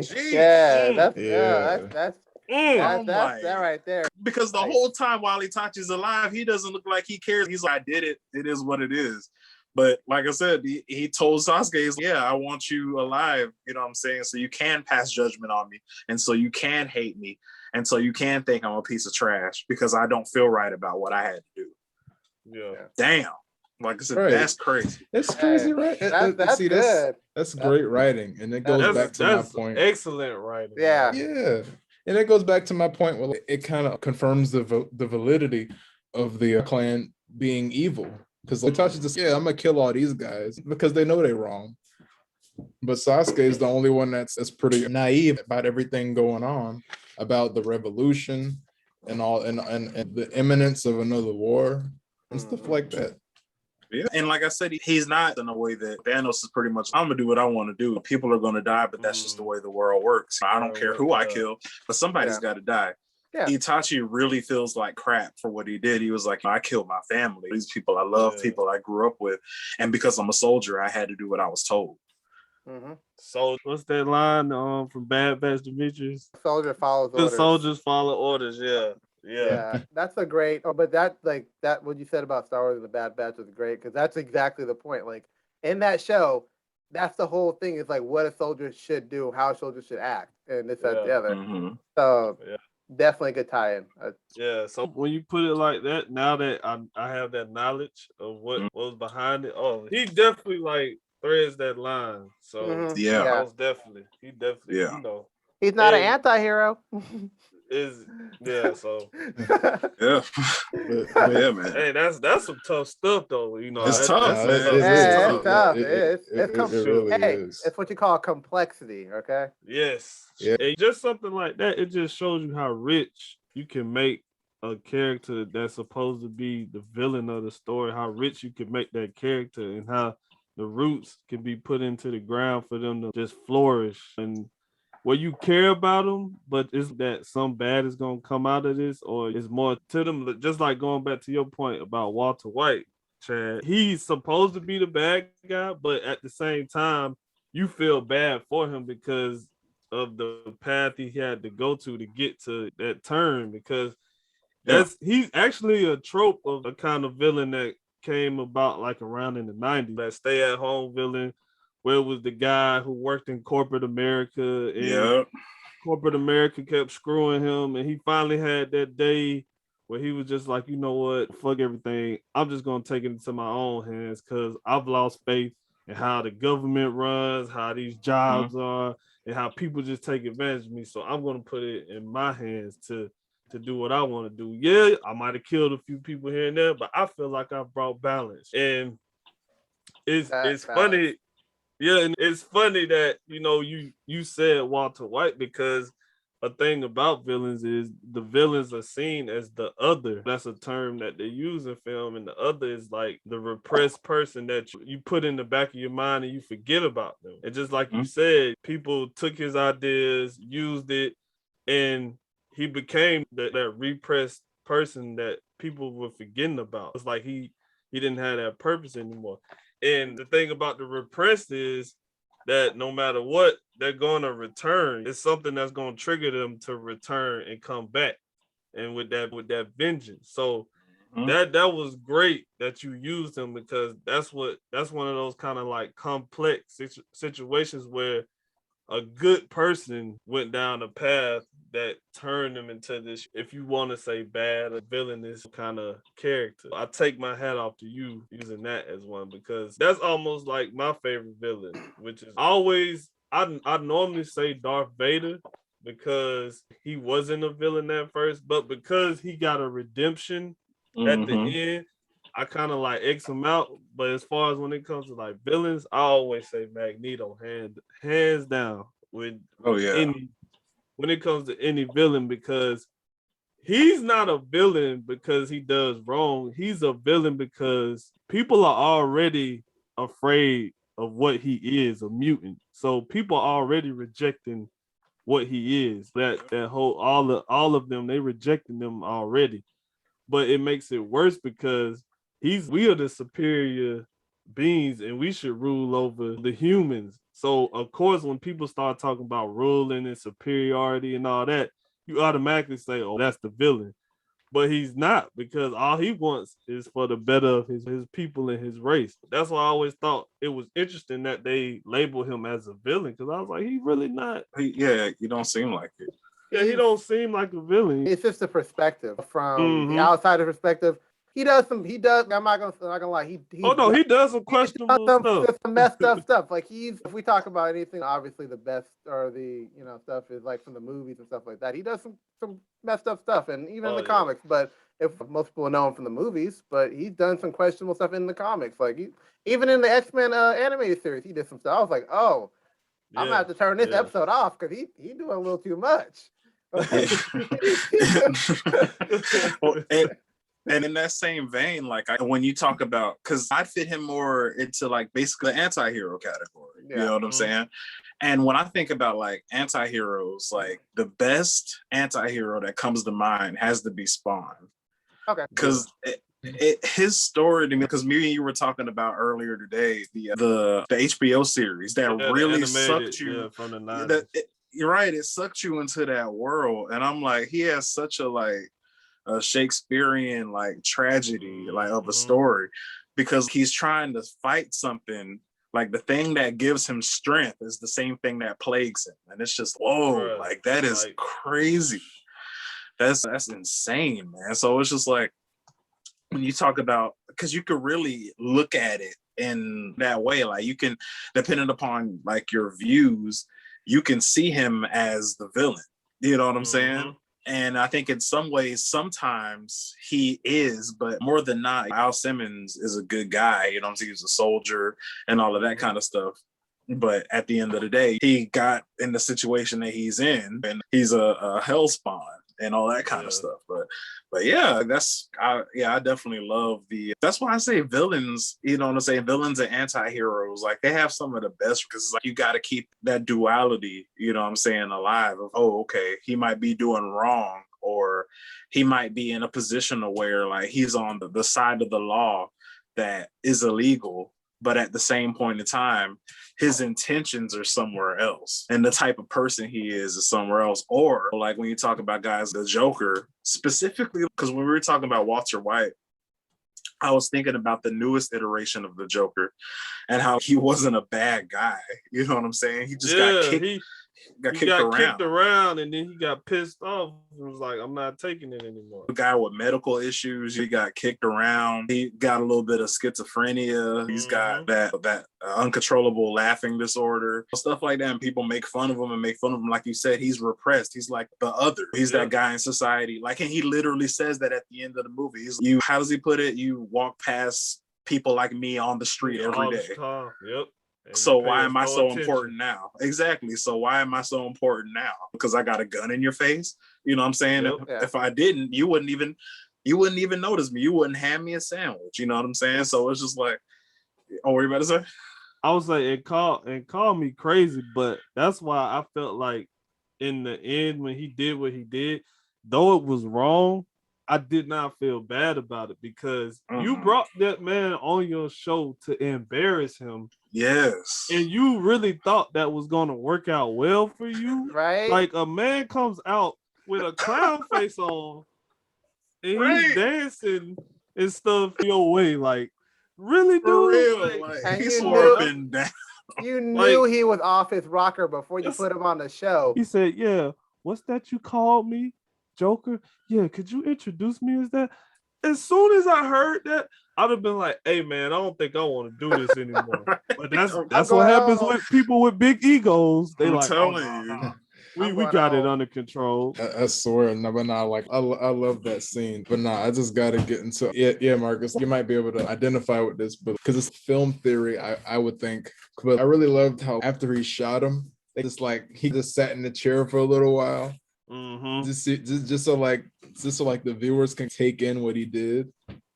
Jeez. yeah, that's like, that right there. Because the whole time while Itachi's alive, he doesn't look like he cares. He's like, I did it. It is what it is. But like I said, he told Sasuke, yeah, I want you alive, you know what I'm saying? So you can pass judgment on me. And so you can hate me. And so you can think I'm a piece of trash because I don't feel right about what I had to do. Yeah. Damn. Like I said, Right. That's crazy. It's crazy, right? That's good. That's great writing. And it goes back to my point. Excellent writing. Yeah. Yeah. And it goes back to my point where it kind of confirms the validity of the clan being evil. Because Itachi just, I'm gonna kill all these guys because they know they're wrong. But Sasuke is the only one that's pretty naive about everything going on, about the revolution and all, and the imminence of another war and stuff like that. Yeah. And like I said, he's not in a way that Thanos is pretty much, I'm gonna do what I want to do. People are gonna die, but that's just the way the world works. I don't care who I kill, but somebody's got to die. Yeah. Itachi really feels like crap for what he did. He was like, I killed my family. These people I love, people I grew up with. And because I'm a soldier, I had to do what I was told. So what's that line from Bad Batch Dmitri? Soldier follows orders. Good soldiers follow orders, yeah. That's a great, but that what you said about Star Wars and the Bad Batch was great, because that's exactly the point. Like in that show, that's the whole thing, is like what a soldier should do, how a soldier should act, and this that the other. So definitely a good tie-in. So when you put it like that, now that I have that knowledge of what was behind it, he definitely like threads that line. So he definitely, you know, he's not an anti-hero. So man. Hey, that's some tough stuff though. You know, it's tough, man. It's tough. It's what you call complexity. Okay. Yes. Yeah. And just something like that, it just shows you how rich you can make a character that's supposed to be the villain of the story. How rich you can make that character, and how the roots can be put into the ground for them to just flourish, and where you care about them, but is that some bad is going to come out of this, or is more to them? Just like going back to your point about Walter White, Chad, he's supposed to be the bad guy, but at the same time, you feel bad for him because of the path he had to go to get to that turn, because he's actually a trope of a kind of villain that came about like around in the 90s, that stay-at-home villain, where it was the guy who worked in corporate America, and corporate America kept screwing him, and he finally had that day where he was just like, you know what, fuck everything. I'm just going to take it into my own hands because I've lost faith in how the government runs, how these jobs are, and how people just take advantage of me. So I'm going to put it in my hands to do what I want to do. Yeah, I might have killed a few people here and there, but I feel like I've brought balance. And it's funny. Yeah, and it's funny that, you know, you said Walter White, because a thing about villains is the villains are seen as the other. That's a term that they use in film, and the other is like the repressed person that you put in the back of your mind and you forget about them. And just like you said, people took his ideas, used it, and he became that repressed person that people were forgetting about. It's like he didn't have that purpose anymore. And the thing about the repressed is that no matter what, they're going to return. It's something that's going to trigger them to return and come back, and with that vengeance. So that was great that you used him, because that's one of those kind of like complex situations where a good person went down a path that turned them into this, if you want to say bad, a villainous kind of character. I take my hat off to you using that as one, because that's almost like my favorite villain, which is always, I normally say Darth Vader, because he wasn't a villain at first, but because he got a redemption at the end, I kind of like X him out. But as far as when it comes to like villains, I always say Magneto, hands down, with any, when it comes to any villain, because he's not a villain because he does wrong. He's a villain because people are already afraid of what he is, a mutant. So people are already rejecting what he is. That whole all of them, they rejecting them already. But it makes it worse because we are the superior beings and we should rule over the humans. So of course, when people start talking about ruling and superiority and all that, you automatically say, oh, that's the villain. But he's not, because all he wants is for the better of his people and his race. That's why I always thought it was interesting that they label him as a villain, because I was like, he really not. You don't seem like it. Yeah, he don't seem like a villain. It's just a perspective from the outsider perspective. I'm not gonna lie. He does some questionable stuff. Some messed up stuff. Like if we talk about anything, obviously the best or the stuff is like from the movies and stuff like that. He does some messed up stuff, and even in the comics. But if most people know him from the movies, but he's done some questionable stuff in the comics. Like even in the X-Men animated series, he did some stuff. I was like, oh, I'm gonna have to turn this episode off because he doing a little too much. And in that same vein, like when you talk about, because I fit him more into like basically the anti-hero category, you know what I'm saying? And when I think about like anti-heroes, like the best anti-hero that comes to mind has to be Spawn. Okay. Because his story to me, because me and you were talking about earlier today, the HBO series that really sucked you from the 90s. You're right, it sucked you into that world. And I'm like, he has such a Shakespearean like tragedy like of a story, because he's trying to fight something, like the thing that gives him strength is the same thing that plagues him, and it's just like that is like crazy. That's insane, man. So it's just like when you talk about, because you could really look at it in that way, like you can, depending upon like your views, you can see him as the villain, you know what I'm saying? And I think in some ways, sometimes he is, but more than not, Al Simmons is a good guy. You know what I'm saying? He's a soldier and all of that kind of stuff. But at the end of the day, he got in the situation that he's in, and he's a hellspawn and all that kind of stuff. But yeah, I definitely love that's why I say villains, you know what I'm saying? Villains and anti-heroes, like they have some of the best, because it's like you got to keep that duality, you know what I'm saying, alive of, oh, okay, he might be doing wrong, or he might be in a position of where like he's on the side of the law that is illegal, but at the same point in time, his intentions are somewhere else, and the type of person he is somewhere else. Or like when you talk about guys, the Joker specifically, because when we were talking about Walter White, I was thinking about the newest iteration of the Joker and how he wasn't a bad guy. You know what I'm saying? He just got kicked. He got kicked around, and then he got pissed off. He was like, I'm not taking it anymore. A guy with medical issues, he got kicked around. He got a little bit of schizophrenia. He's got that uncontrollable laughing disorder, stuff like that. And people make fun of him. Like you said, he's repressed. He's like the other. He's that guy in society. Like, and he literally says that at the end of the movie. How does he put it? You walk past people like me on the street every day. Yep. And you So pay why us am I no so attention. important now? Exactly. So why am I so important now? Because I got a gun in your face? You know what I'm saying? Yep. If I didn't, you wouldn't even notice me. You wouldn't hand me a sandwich. You know what I'm saying? So it's just like, oh, what are you about to say? I was like, it called me crazy, but that's why I felt like in the end when he did what he did, though it was wrong, I did not feel bad about it because you brought that man on your show to embarrass him. Yes. And you really thought that was gonna work out well for you. Right? Like a man comes out with a clown face on and he's dancing and stuff your way. Like, really, For dude? real. Like, And he you swore knew- up and down. You knew he was off his rocker before you put him on the show. He said, yeah, what's that you called me? Joker? Yeah, could you introduce me as that? As soon as I heard that, I'd have been like, hey man, I don't think I want to do this anymore. But that's what happens with people with big egos. They I'm like, telling oh, you. no. We got it under control. I swear, no, but nah, like I love that scene. But nah, I just gotta get into yeah, Marcus. You might be able to identify with this, but because it's film theory, I would think. But I really loved how after he shot him, they just like he just sat in the chair for a little while, just so like the viewers can take in what he did.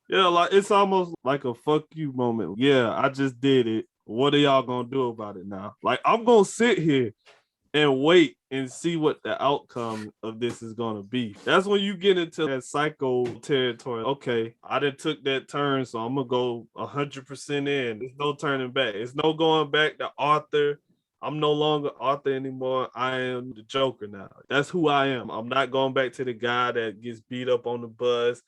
Yeah, like it's almost like a fuck you moment. Yeah, I just did it. What are y'all gonna do about it now? Like I'm gonna sit here and wait and see what the outcome of this is going to be. That's when you get into that psycho territory. Okay, I done took that turn, so I'm going to go 100% in. There's no turning back. It's no going back to Arthur. I'm no longer Arthur anymore. I am the Joker now. That's who I am. I'm not going back to the guy that gets beat up on the bus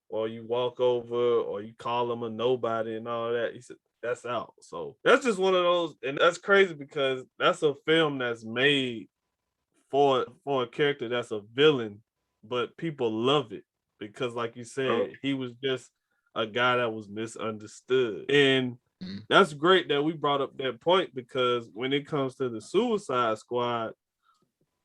or you walk over or you call him a nobody and all that. He said, that's out. So that's just one of those, and that's crazy because that's a film that's made for a character that's a villain, but people love it because, like you said, he was just a guy that was misunderstood. And that's great that we brought up that point because when it comes to the Suicide Squad,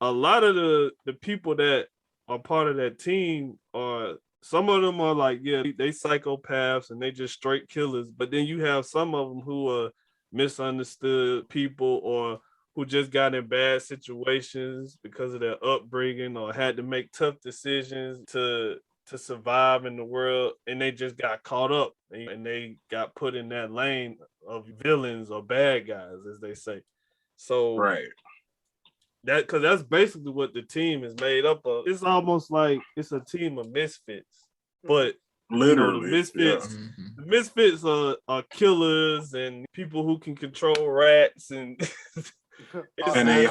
a lot of the people that are part of that team are some of them are like, yeah, they psychopaths and they just straight killers. But then you have some of them who are misunderstood people or who just got in bad situations because of their upbringing or had to make tough decisions to survive in the world. And they just got caught up and they got put in that lane of villains or bad guys, as they say. So right. That because that's basically what the team is made up of. It's almost like it's a team of misfits, but literally, the misfits are killers and people who can control rats and a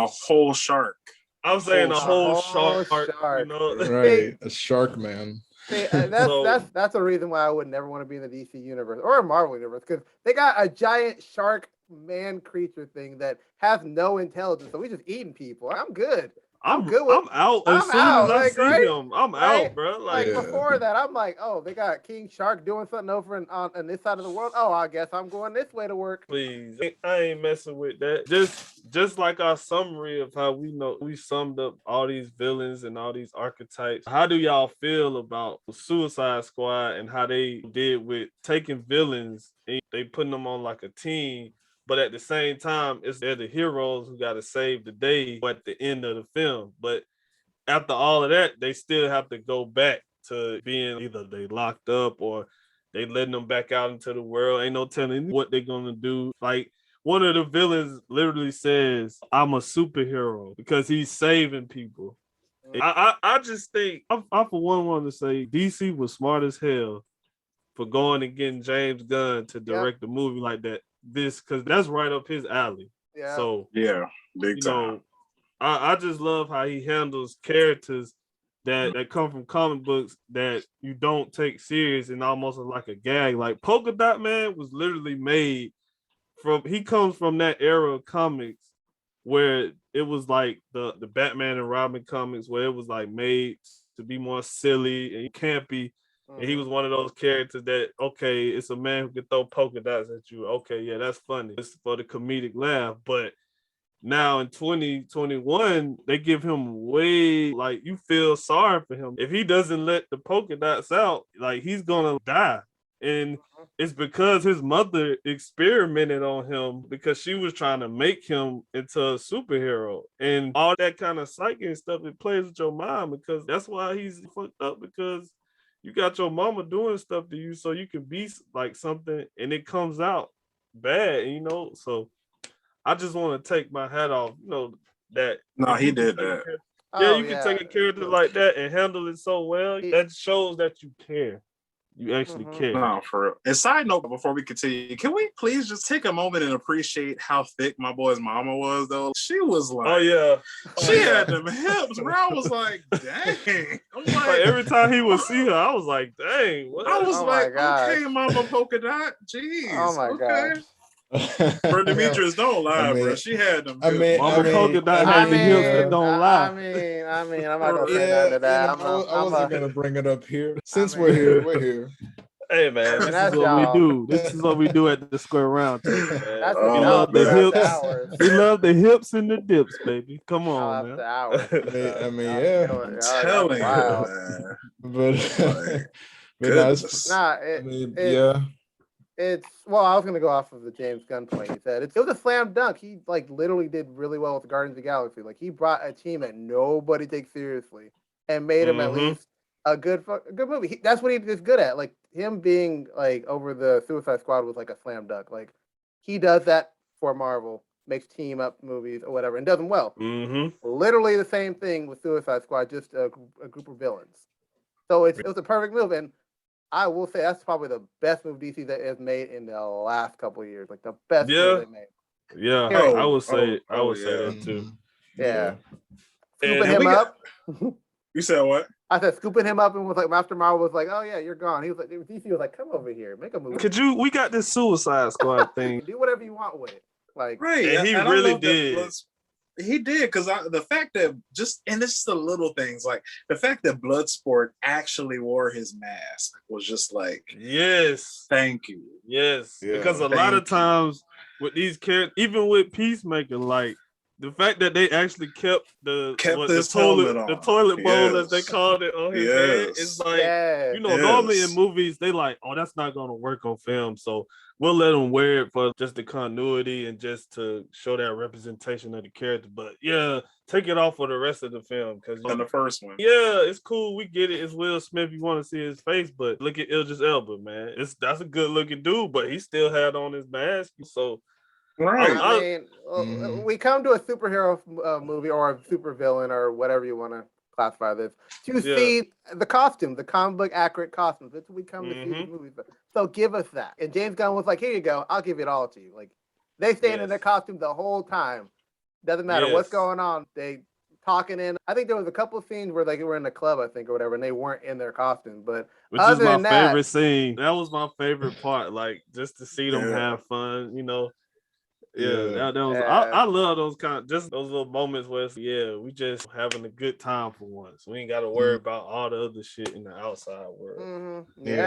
whole shark. I'm saying a whole shark. You know, right? A shark man. See, that's a reason why I would never want to be in the DC universe or a Marvel universe because they got a giant shark man creature thing that has no intelligence, so we just eating people. I'm good. I'm good with. I'm out as soon as I see him. I'm out, bro. Like before that, I'm like, oh, they got King Shark doing something over on this side of the world. Oh, I guess I'm going this way to work. Please, I ain't messing with that. Just like our summary of how we summed up all these villains and all these archetypes. How do y'all feel about Suicide Squad and how they did with taking villains and they putting them on like a team? But at the same time, they're the heroes who got to save the day at the end of the film. But after all of that, they still have to go back to being either they locked up or they letting them back out into the world. Ain't no telling what they're going to do. Like one of the villains literally says, I'm a superhero because he's saving people. I just think, I for one want to say DC was smart as hell for going and getting James Gunn to direct a movie like that. Because that's right up his alley. Yeah. So big time. I just love how he handles characters that come from comic books that you don't take serious and almost like a gag. Like Polka Dot Man was literally made he comes from that era of comics where it was like the Batman and Robin comics where it was like made to be more silly and campy. And he was one of those characters that, okay, it's a man who can throw polka dots at you. Okay, yeah, that's funny. It's for the comedic laugh. But now in 2021, they give him way, like, you feel sorry for him. If he doesn't let the polka dots out, like, he's going to die. And it's because his mother experimented on him because she was trying to make him into a superhero. And all that kind of psychic stuff, it plays with your mind because that's why he's fucked up, because you got your mama doing stuff to you so you can be like something and it comes out bad, you know? So I just want to take my hat off, you know, that. No, he did that. Yeah, you can take a character like that and handle it so well. That shows that you care. You actually care. No, for real. And side note, before we continue, can we please just take a moment and appreciate how thick my boy's mama was, though? She was like, oh yeah, she had them hips, bro. I was like, dang. I'm like, every time he would see her, I was like, dang. What? I was like, okay, mama polka dot. Jeez. Oh my god. For Demetrius, don't lie, bro. She had them hips. Mama polka dot had the hips that don't lie. I mean, I'm not gonna say nothing to that. I wasn't gonna bring it up here. Since we're here. Hey man, this is what we do. This is what we do at the Square Round Table, man. We love the hips. We love the hips and the dips, baby. Come on, man. I mean, yeah. I'm telling you, man. Yeah. It's I was gonna go off of the James Gunn point. He said it was a slam dunk. He like literally did really well with Guardians of the Galaxy. Like he brought a team that nobody takes seriously and made him at least a good movie. That's what he was good at. Like him being like over the Suicide Squad was like a slam dunk. Like he does that for Marvel, makes team up movies or whatever, and does them well. Literally the same thing with Suicide Squad, just a group of villains. So it was a perfect move, and I will say that's probably the best move DC that has made in the last couple of years. Like the best move they made. Yeah, I would say that too. Yeah. Scooping him up. You said what? I said scooping him up and was like after Marvel was like, oh yeah, you're gone. He was like, DC was like, come over here, make a movie. We got this Suicide Squad thing. Do whatever you want with it. Like right. And he really did. He did, because the fact that and it's the little things, like the fact that Bloodsport actually wore his mask was just like, yes, thank you. Yes, because a lot of times with these characters, even with Peacemaker, like the fact that they actually kept the toilet bowl, as they called it, on his head, it's like, you know, normally in movies they like, oh, that's not gonna work on film, so we'll let them wear it for just the continuity and just to show that representation of the character. But yeah, take it off for the rest of the film, because in the first one, it's cool, we get it, it's Will Smith, you want to see his face, but look at Idris Elba, man, that's a good looking dude, but he still had on his mask, so. Right. I mean, we come to a superhero movie or a super villain or whatever you want to classify this to see the costume, the comic book accurate costumes. That's what we come to see these movies. So give us that. And James Gunn was like, here you go. I'll give it all to you. Like they stand in their costume the whole time. Doesn't matter what's going on. They talking in. I think there was a couple of scenes where like they were in the club, I think, or whatever, and they weren't in their costume. But which is my favorite scene. That was my favorite part. Like just to see them have fun, you know. That was, I love those just those little moments where it's, we just having a good time for once. We ain't got to worry about all the other shit in the outside world. But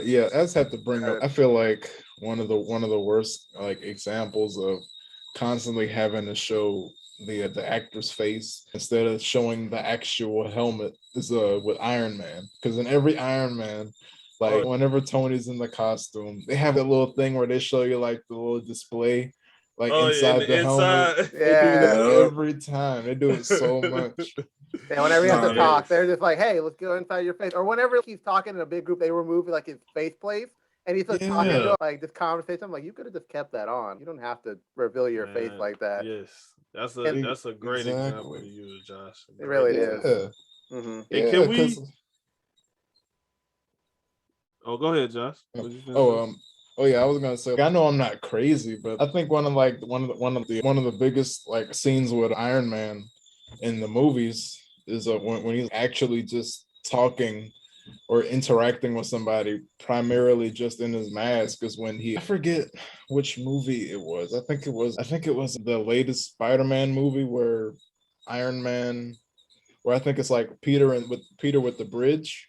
I just have to bring up. I feel like one of the worst like examples of constantly having to show the actor's face instead of showing the actual helmet is with Iron Man, because in every Iron Man. Like whenever Tony's in the costume, they have that little thing where they show you like the little display, like inside the helmet. They do that every time. They do it so much. And whenever he has to talk, they're just like, "Hey, let's go inside your face." Or whenever he's talking in a big group, they remove like his face plates, and he's like talking to like this conversation. I'm like, you could have just kept that on. You don't have to reveal your face like that. Yes, that's a great example to use, Josh. It really is. And can we? Oh, go ahead, Josh. I was gonna say, I know I'm not crazy, but I think one of the biggest like scenes with Iron Man in the movies is when he's actually just talking or interacting with somebody primarily just in his mask, is when I forget which movie it was. I think it was the latest Spider-Man movie where Iron Man, where I think it's like Peter with the bridge.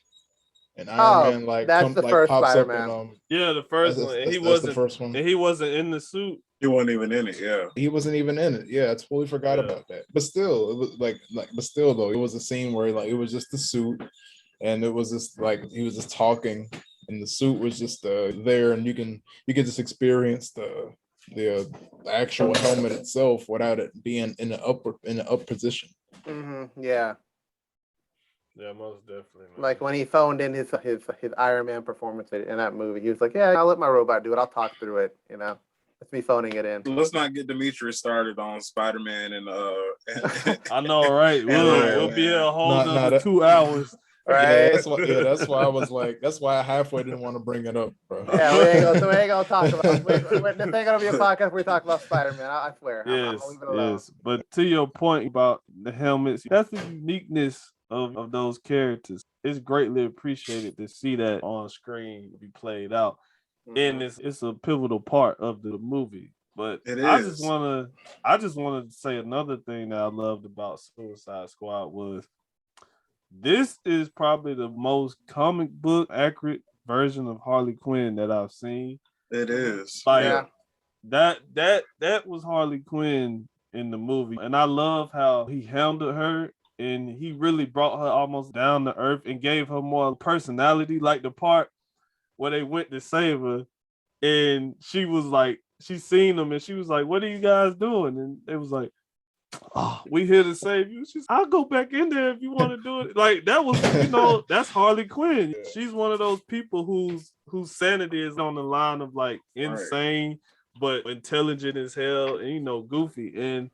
And Iron Man like that's the first pops Spider-Man. up the first one. And that's the first one. And he wasn't in the suit. He wasn't even in it. Yeah, he wasn't even in it. Yeah, I totally forgot about that. But still, it was but still though, it was a scene where like it was just the suit, and it was just like he was just talking, and the suit was just there, and you can just experience the actual helmet itself without it being in the up position. Yeah. Yeah, most definitely. Man. Like when he phoned in his Iron Man performance in that movie, he was like, "Yeah, I'll let my robot do it. I'll talk through it." You know, it's me phoning it in. Let's not get Dmitri started on Spider-Man and I know, right? We'll be here a whole another 2 hours. Right. Yeah, that's why I was like, that's why I halfway didn't want to bring it up, bro. Yeah, we ain't gonna talk about. This ain't gonna be a podcast where we talk about Spider-Man. I swear. I'm gonna leave it alone. Yes. But to your point about the helmets, that's the uniqueness of those characters. It's greatly appreciated to see that on screen be played out, and it's a pivotal part of the movie. But I just wanna say another thing that I loved about Suicide Squad was this is probably the most comic book accurate version of Harley Quinn that I've seen. It is. Like that was Harley Quinn in the movie. And I love how he handled her, and he really brought her almost down to earth and gave her more personality, like the part where they went to save her and she was like, she seen them and she was like, "What are you guys doing?" And it was like, "Oh, we here to save you." She's, "I'll go back in there if you want to do it." Like that was, that's Harley Quinn. She's one of those people whose sanity is on the line of like insane, but intelligent as hell and goofy. And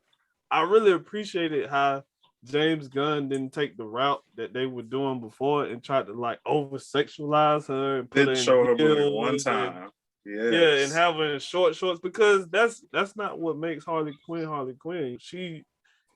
I really appreciated how James Gunn didn't take the route that they were doing before and tried to like over sexualize her and put her in show her booty one heels time. Yeah, and have her in short shorts, because that's not what makes Harley Quinn. She,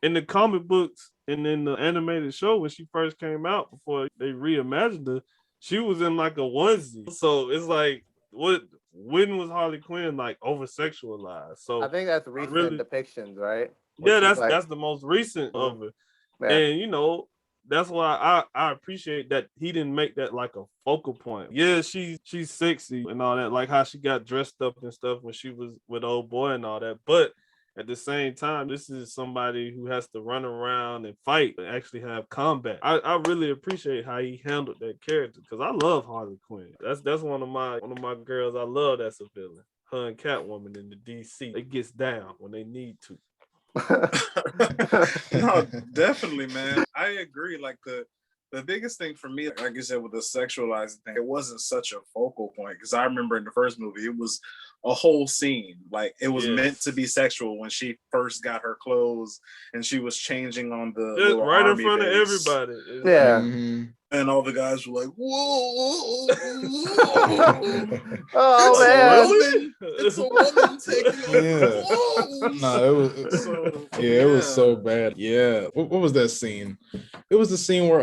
in the comic books and in the animated show when she first came out before they reimagined her, she was in like a onesie. So it's like, when was Harley Quinn like over sexualized? So I think that's recent depictions, right? Yeah, that's the most recent of it. Yeah. And that's why I appreciate that he didn't make that like a focal point. Yeah, she's sexy and all that, like how she got dressed up and stuff when she was with old boy and all that. But at the same time, this is somebody who has to run around and fight and actually have combat. I really appreciate how he handled that character, because I love Harley Quinn. That's one of my girls I love that's a villain. Her and Catwoman in the DC. It gets down when they need to. No, definitely, man. I agree. Like the biggest thing for me, like you said, with the sexualizing thing, it wasn't such a focal point, because I remember in the first movie it was a whole scene. Like it was meant to be sexual when she first got her clothes and she was changing on the right in front of everybody. Yeah. Mm-hmm. And all the guys were like, "Whoa, oh man, it's a woman taking yeah." No, it was so bad. Yeah, what was that scene? It was the scene where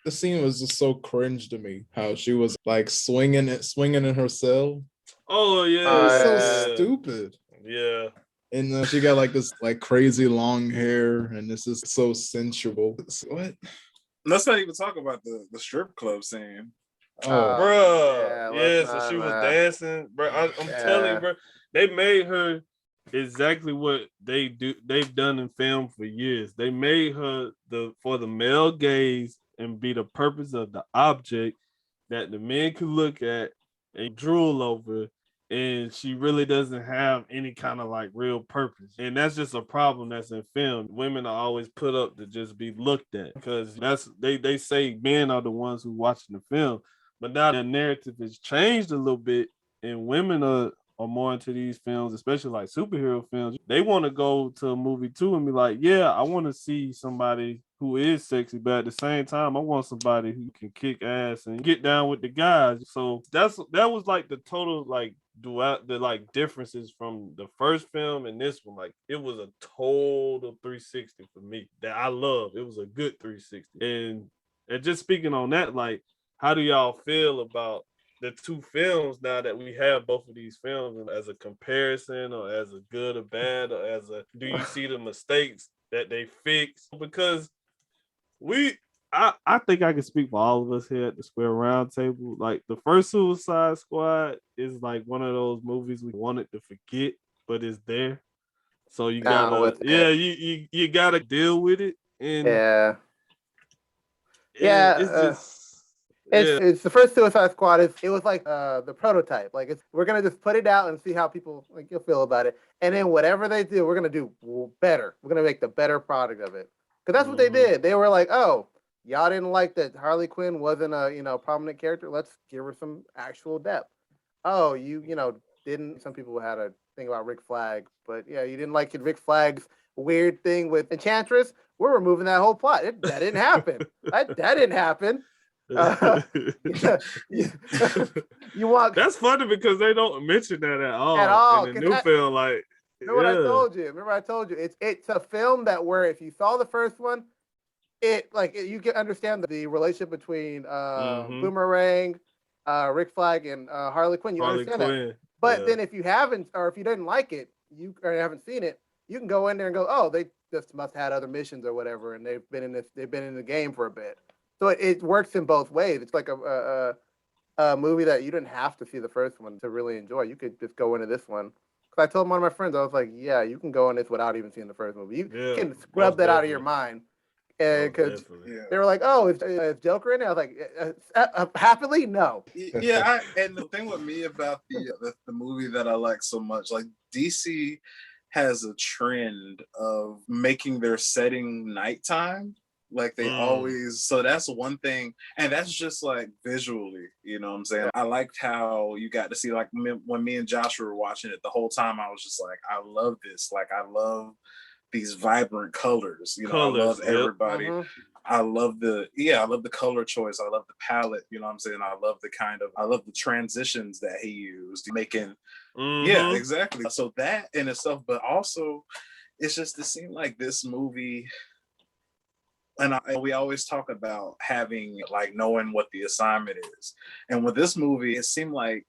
the scene was just so cringe to me. How she was like swinging in her cell. Oh yeah, it was so stupid. Yeah. And she got like this like crazy long hair, and this is so sensual. What? Let's not even talk about the strip club scene. Bro, so she was dancing, bro. I'm telling you, bro, they made her exactly what they've done in film for years. They made her for the male gaze and be the purpose of the object that the men could look at and drool over. And she really doesn't have any kind of like real purpose. And that's just a problem that's in film. Women are always put up to just be looked at, because they say men are the ones who watching the film. But now the narrative has changed a little bit, and women are more into these films, especially like superhero films. They want to go to a movie too and be like, yeah, I want to see somebody who is sexy, but at the same time, I want somebody who can kick ass and get down with the guys. So that was like the total like the like differences from the first film and this one. Like it was a total 360 for me that I love. It was a good 360. And just speaking on that, like, how do y'all feel about the two films now that we have both of these films as a comparison, or as a good or bad, or do you see the mistakes that they fix? Because I think I can speak for all of us here at the Square Round Table. Like the first Suicide Squad is like one of those movies we wanted to forget, but it's there. So you gotta, you gotta deal with it. And it's It's the first Suicide Squad. It was like the prototype. Like we're gonna just put it out and see how people like you'll feel about it. And then whatever they do, we're gonna do better. We're gonna make the better product of it. Because that's what they did. They were like, oh, y'all didn't like that Harley Quinn wasn't a prominent character. Let's give her some actual depth. Oh, you didn't. Some people had a thing about Rick Flag, but yeah, you didn't like Rick Flag's weird thing with Enchantress. We're removing that whole plot. That didn't happen. that didn't happen. You want That's funny because they don't mention that at all. At all. In the new film, like remember what I told you. Remember I told you it's a film that where if you saw the first one, you can understand the relationship between Boomerang, Rick Flag, and Harley Quinn. You understand that. But then if you haven't, or if you didn't like it, you haven't seen it, you can go in there and go, oh, they just must have had other missions or whatever, and they've been in the game for a bit. So it works in both ways. It's like a movie that you didn't have to see the first one to really enjoy. You could just go into this one. Because I told one of my friends, I was like, yeah, you can go in this without even seeing the first movie. You can scrub that out of your mind. Because they were like, oh, is Joker in it? I was like, happily, no. Yeah, and the thing with me about the movie that I like so much, like DC has a trend of making their setting nighttime. Like they always, so that's one thing, and that's just like visually, you know what I'm saying? I liked how you got to see, like when me and Joshua were watching it, the whole time I was just like, I love this. Like I love these vibrant colors, I love everybody. I love the color choice. I love the palette, you know what I'm saying? I love the transitions that he used making. Yeah, exactly. So that in itself, but also it's just, it seemed like this movie, and we always talk about having, like, knowing what the assignment is. And with this movie, it seemed like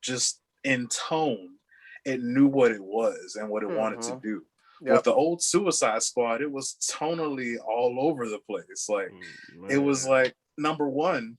just in tone, it knew what it was and what it wanted to do. Yep. With the old Suicide Squad, it was tonally all over the place. Like, it was like, number one,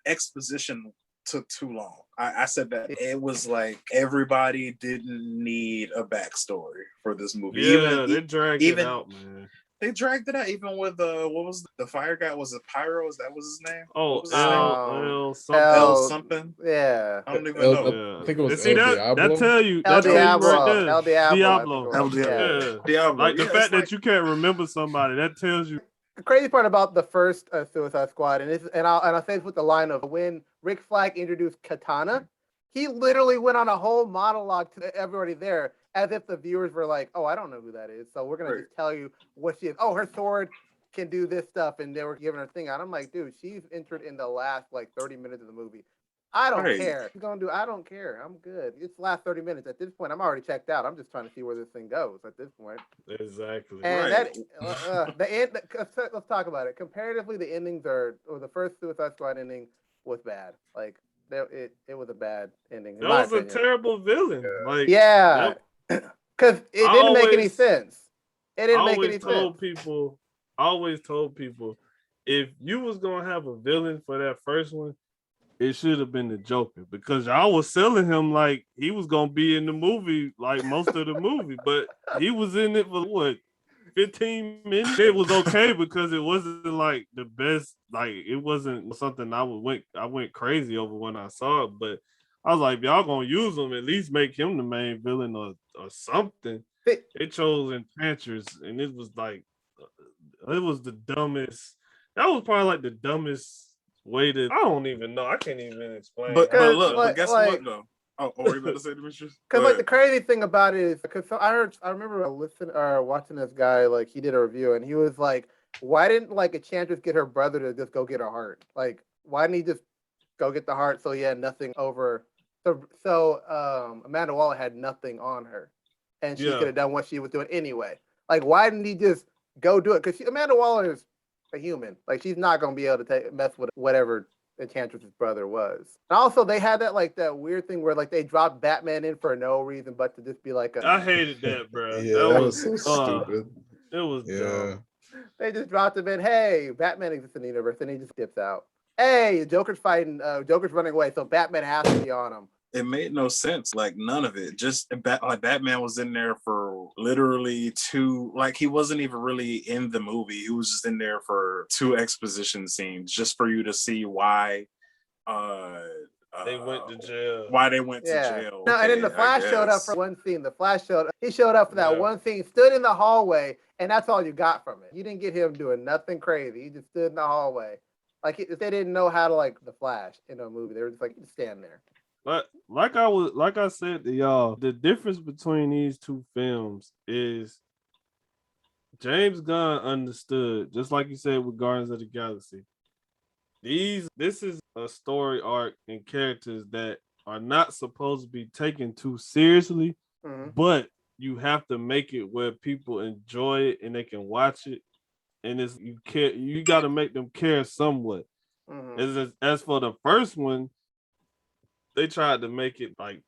exposition took too long. I said that it was like everybody didn't need a backstory for this movie. Yeah, they dragged it out, man. They dragged it out even with what was the fire guy? Was it Pyro? That was his name? Oh, L something. Yeah, I don't even know. I think it was see that tell you El Diablo. Right there. El Diablo. El Diablo. Like the fact that you can't remember somebody, that tells you. The crazy part about the first Suicide Squad, and I'll say this with the line of when Rick Flag introduced Katana, he literally went on a whole monologue to everybody there, as if the viewers were like, "Oh, I don't know who that is, so we're gonna just tell you what she is. Oh, her sword can do this stuff," and they were giving her thing out. I'm like, dude, she's entered in the last 30 minutes of the movie. I don't care. She's gonna do. I don't care. I'm good. It's the last 30 minutes. At this point, I'm already checked out. I'm just trying to see where this thing goes. At this point, exactly. And the end. Let's talk about it. Comparatively, the endings or the first Suicide Squad ending was bad. Like it was a bad ending. That was a terrible villain. Like because it didn't make any sense. It didn't make any sense. I always told people, if you was gonna have a villain for that first one, it should have been the Joker, because I was selling him like he was gonna be in the movie, like most of the movie, but he was in it for 15 minutes. It was okay because it wasn't like the best, like it wasn't something I went crazy over when I saw it, but I was like, y'all gonna use him, at least make him the main villain or something. They chose Enchantress, and it was like, it was the dumbest. That was probably like the dumbest way to. I don't even know. I can't even explain. But guess what though? Oh, were you about to say, Dmitri? Because the crazy thing about it is, because I remember watching this guy, like he did a review, and he was like, why didn't Enchantress get her brother to just go get her heart? Like, why didn't he just go get the heart so he had nothing over? So Amanda Waller had nothing on her, and she could have done what she was doing anyway. Like, why didn't he just go do it? Because Amanda Waller is a human. Like, she's not gonna be able to mess with whatever Enchantress's brother was. And also, they had that weird thing where they dropped Batman in for no reason but to just be like I hated that, bro. Yeah, that was so stupid. It was dumb. They just dropped him in. Hey, Batman exists in the universe, and he just dips out. Hey, Joker's fighting. Joker's running away, so Batman has to be on him. It made no sense. Like none of it. Just like Batman was in there for literally two. Like he wasn't even really in the movie. He was just in there for two exposition scenes, just for you to see why. They went to jail. Why they went to jail? No, and then the Flash showed up for one scene. The Flash showed up. He showed up for that one scene, stood in the hallway, and that's all you got from it. You didn't get him doing nothing crazy. He just stood in the hallway. Like if they didn't know how to like the Flash in a movie, they were just like stand there. But like I said to y'all, the difference between these two films is James Gunn understood, just like you said with Guardians of the Galaxy. This is a story arc and characters that are not supposed to be taken too seriously, but you have to make it where people enjoy it and they can watch it, and you got to make them care somewhat. As for the first one, they tried to make it like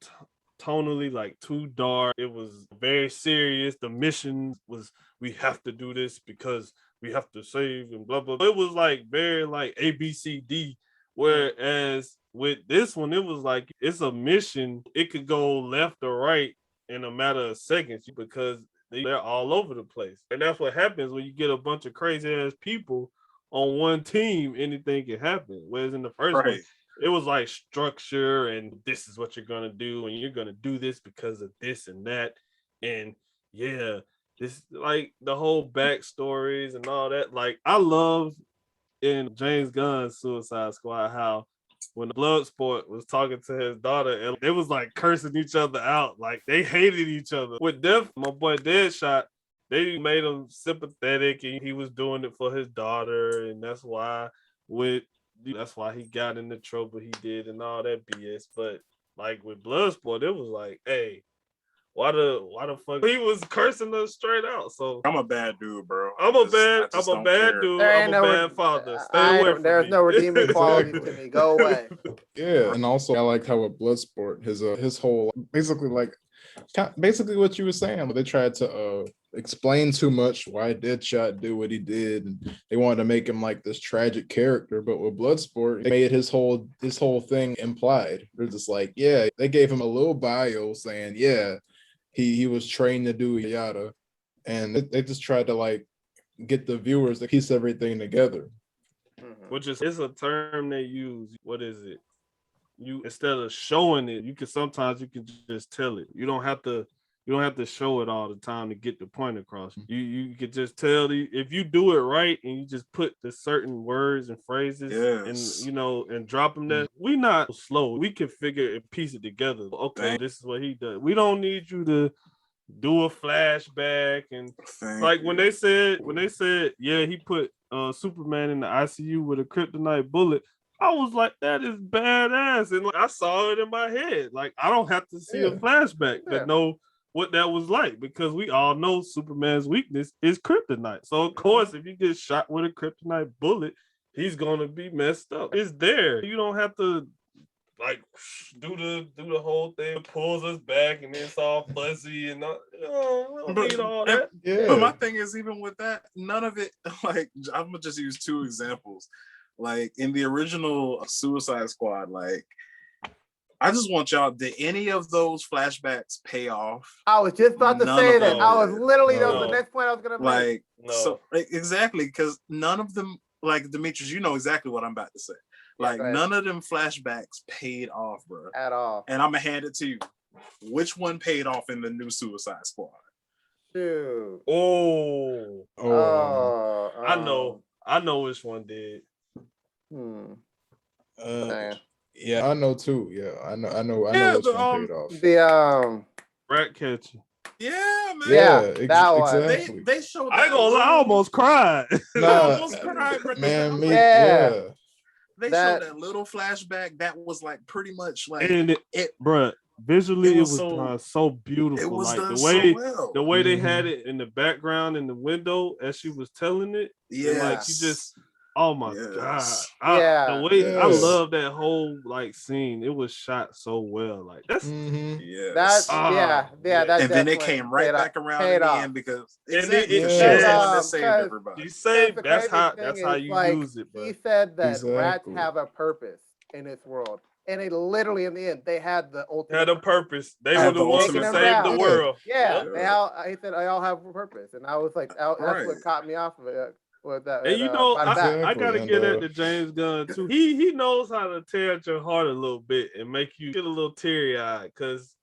tonally like too dark. It was very serious. The mission was we have to do this because we have to save and blah blah. It was like very like ABCD. Whereas with this one, it was like it's a mission. It could go left or right in a matter of seconds because they're all over the place. And that's what happens when you get a bunch of crazy ass people on one team. Anything can happen. Whereas in the first one, it was like structure and this is what you're gonna do and you're gonna do this because of this and that. And yeah, this like the whole backstories and all that. Like I love in James Gunn's Suicide Squad how when Bloodsport was talking to his daughter and they was like cursing each other out, like they hated each other. With Death, my boy Deadshot, they made him sympathetic and he was doing it for his daughter, and that's why he got in the trouble he did and all that BS. But like with Bloodsport, it was like, hey, why the fuck he was cursing us straight out? So I'm a bad dude, bro. I'm a bad dude. I'm a bad father. Stay away from There's me. no redeeming quality to me. Go away. Yeah, and also I like how with Bloodsport, his whole basically what you were saying. They tried to explain too much why Deadshot did what he did, and they wanted to make him like this tragic character. But with Bloodsport, they made his whole thing implied. They're just like, yeah, they gave him a little bio saying, yeah, he was trained to do yada, and they just tried to like get the viewers to piece everything together. Which is it's a term they use. What is it? You instead of showing it, you can just tell it. You don't have to show it all the time to get the point across. You could just tell if you do it right and you just put the certain words and phrases and drop them there. We not slow. We can figure and piece it together. Okay, this is what he does. We don't need you to do a flashback and when they said yeah, he put Superman in the ICU with a kryptonite bullet. I was like, that is badass, and like, I saw it in my head. Like I don't have to see a flashback to know what that was like, because we all know Superman's weakness is kryptonite. So of course, if you get shot with a kryptonite bullet, he's gonna be messed up. It's there. You don't have to like do the whole thing. It pulls us back and it's all fuzzy and we don't need all that. But my thing is, even with that, none of it. Like I'm gonna just use two examples. Like in the original Suicide Squad, like I just want y'all, did any of those flashbacks pay off? I was just about to say that. I was literally the next point I was gonna make. So exactly, because none of them, like Dmitri, you know exactly what I'm about to say. Like none of them flashbacks paid off, bro. At all. And I'm gonna hand it to you. Which one paid off in the new Suicide Squad? Dude. I know which one did. Yeah, I know too. Yeah, I know which one paid off. The Rat catcher. Yeah, man. Yeah, that one. Exactly. They showed. I ain't gonna lie, I almost cried. I almost cried, man. They showed that little flashback that was like pretty much like bruh. Visually, it was done so beautiful. It was like done the way they had it in the background in the window as she was telling it. Yeah, like you just. Oh my god! I love that whole like scene. It was shot so well. Like that's and then it came right back around in the end because saved everybody. You saved. That's how you use it. Bro. He said that rats have a purpose in this world, and they literally in the end they had the ultimate Had a purpose. They Had were the the ones ultimate who purpose. saved the world. Yeah, Yeah. he said I all have a purpose, and I was like, that's Right. what caught me off of it. With that, And you know, brought it back. I gotta Exactly, get and, at the James Gunn too. He knows how to tear at your heart a little bit and make you get a little teary eyed because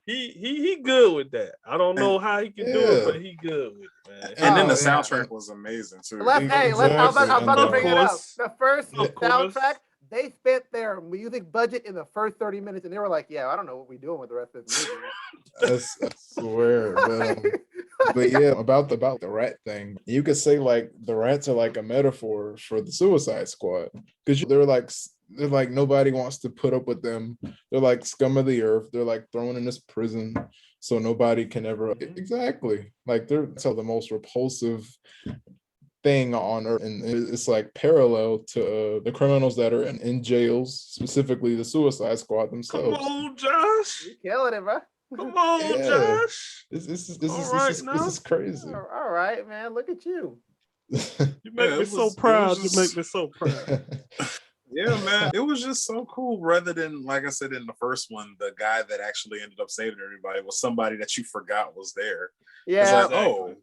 he good with that. I don't know how he can do it, but he good with it, man. And then the Oh, yeah. soundtrack was amazing too. I was about to bring it up. The first Of course. soundtrack, they spent their music budget in the first 30 minutes, and they were like, "Yeah, I don't know what we're doing with the rest of this movie." I swear, but yeah, about the rat thing, you could say like the rats are like a metaphor for the Suicide Squad because they're like nobody wants to put up with them. They're like scum of the earth. They're like thrown in this prison so nobody can ever exactly like they're the most repulsive thing on earth, and it's like parallel to the criminals that are in jails, specifically the Suicide Squad themselves. Come on, Josh. You killing it, bro. Come on, Josh. This is crazy. All right, man. Look at you. You make me so proud. You make me so proud. Yeah, man. It was just so cool. Rather than, like I said in the first one, the guy that actually ended up saving everybody was somebody that you forgot was there. Yeah. It's like, oh,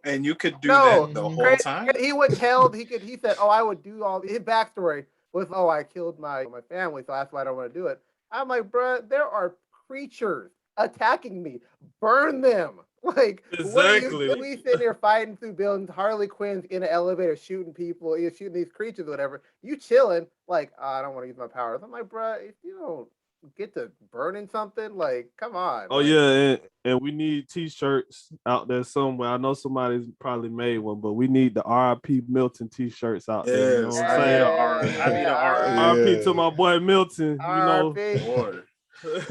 and you could do that the whole time. He would tell. He said, "Oh, I would do all." His backstory was, "Oh, I killed my family, so that's why I don't want to do it." I'm like, bro, there are creatures attacking me. Burn them. Like, exactly. We sitting there fighting through buildings. Harley Quinn's in an elevator shooting people. You're shooting these creatures, or whatever. You chilling, like, I don't want to use my powers. I'm like, bro, if you don't get to burning something, like, come on. Oh, like, yeah, and we need T-shirts out there somewhere. I know somebody's probably made one, but we need the R.I.P. Milton T-shirts out there. You know what I'm saying? I need an R.I.P. to my boy Milton. R.I.P. You know, boy.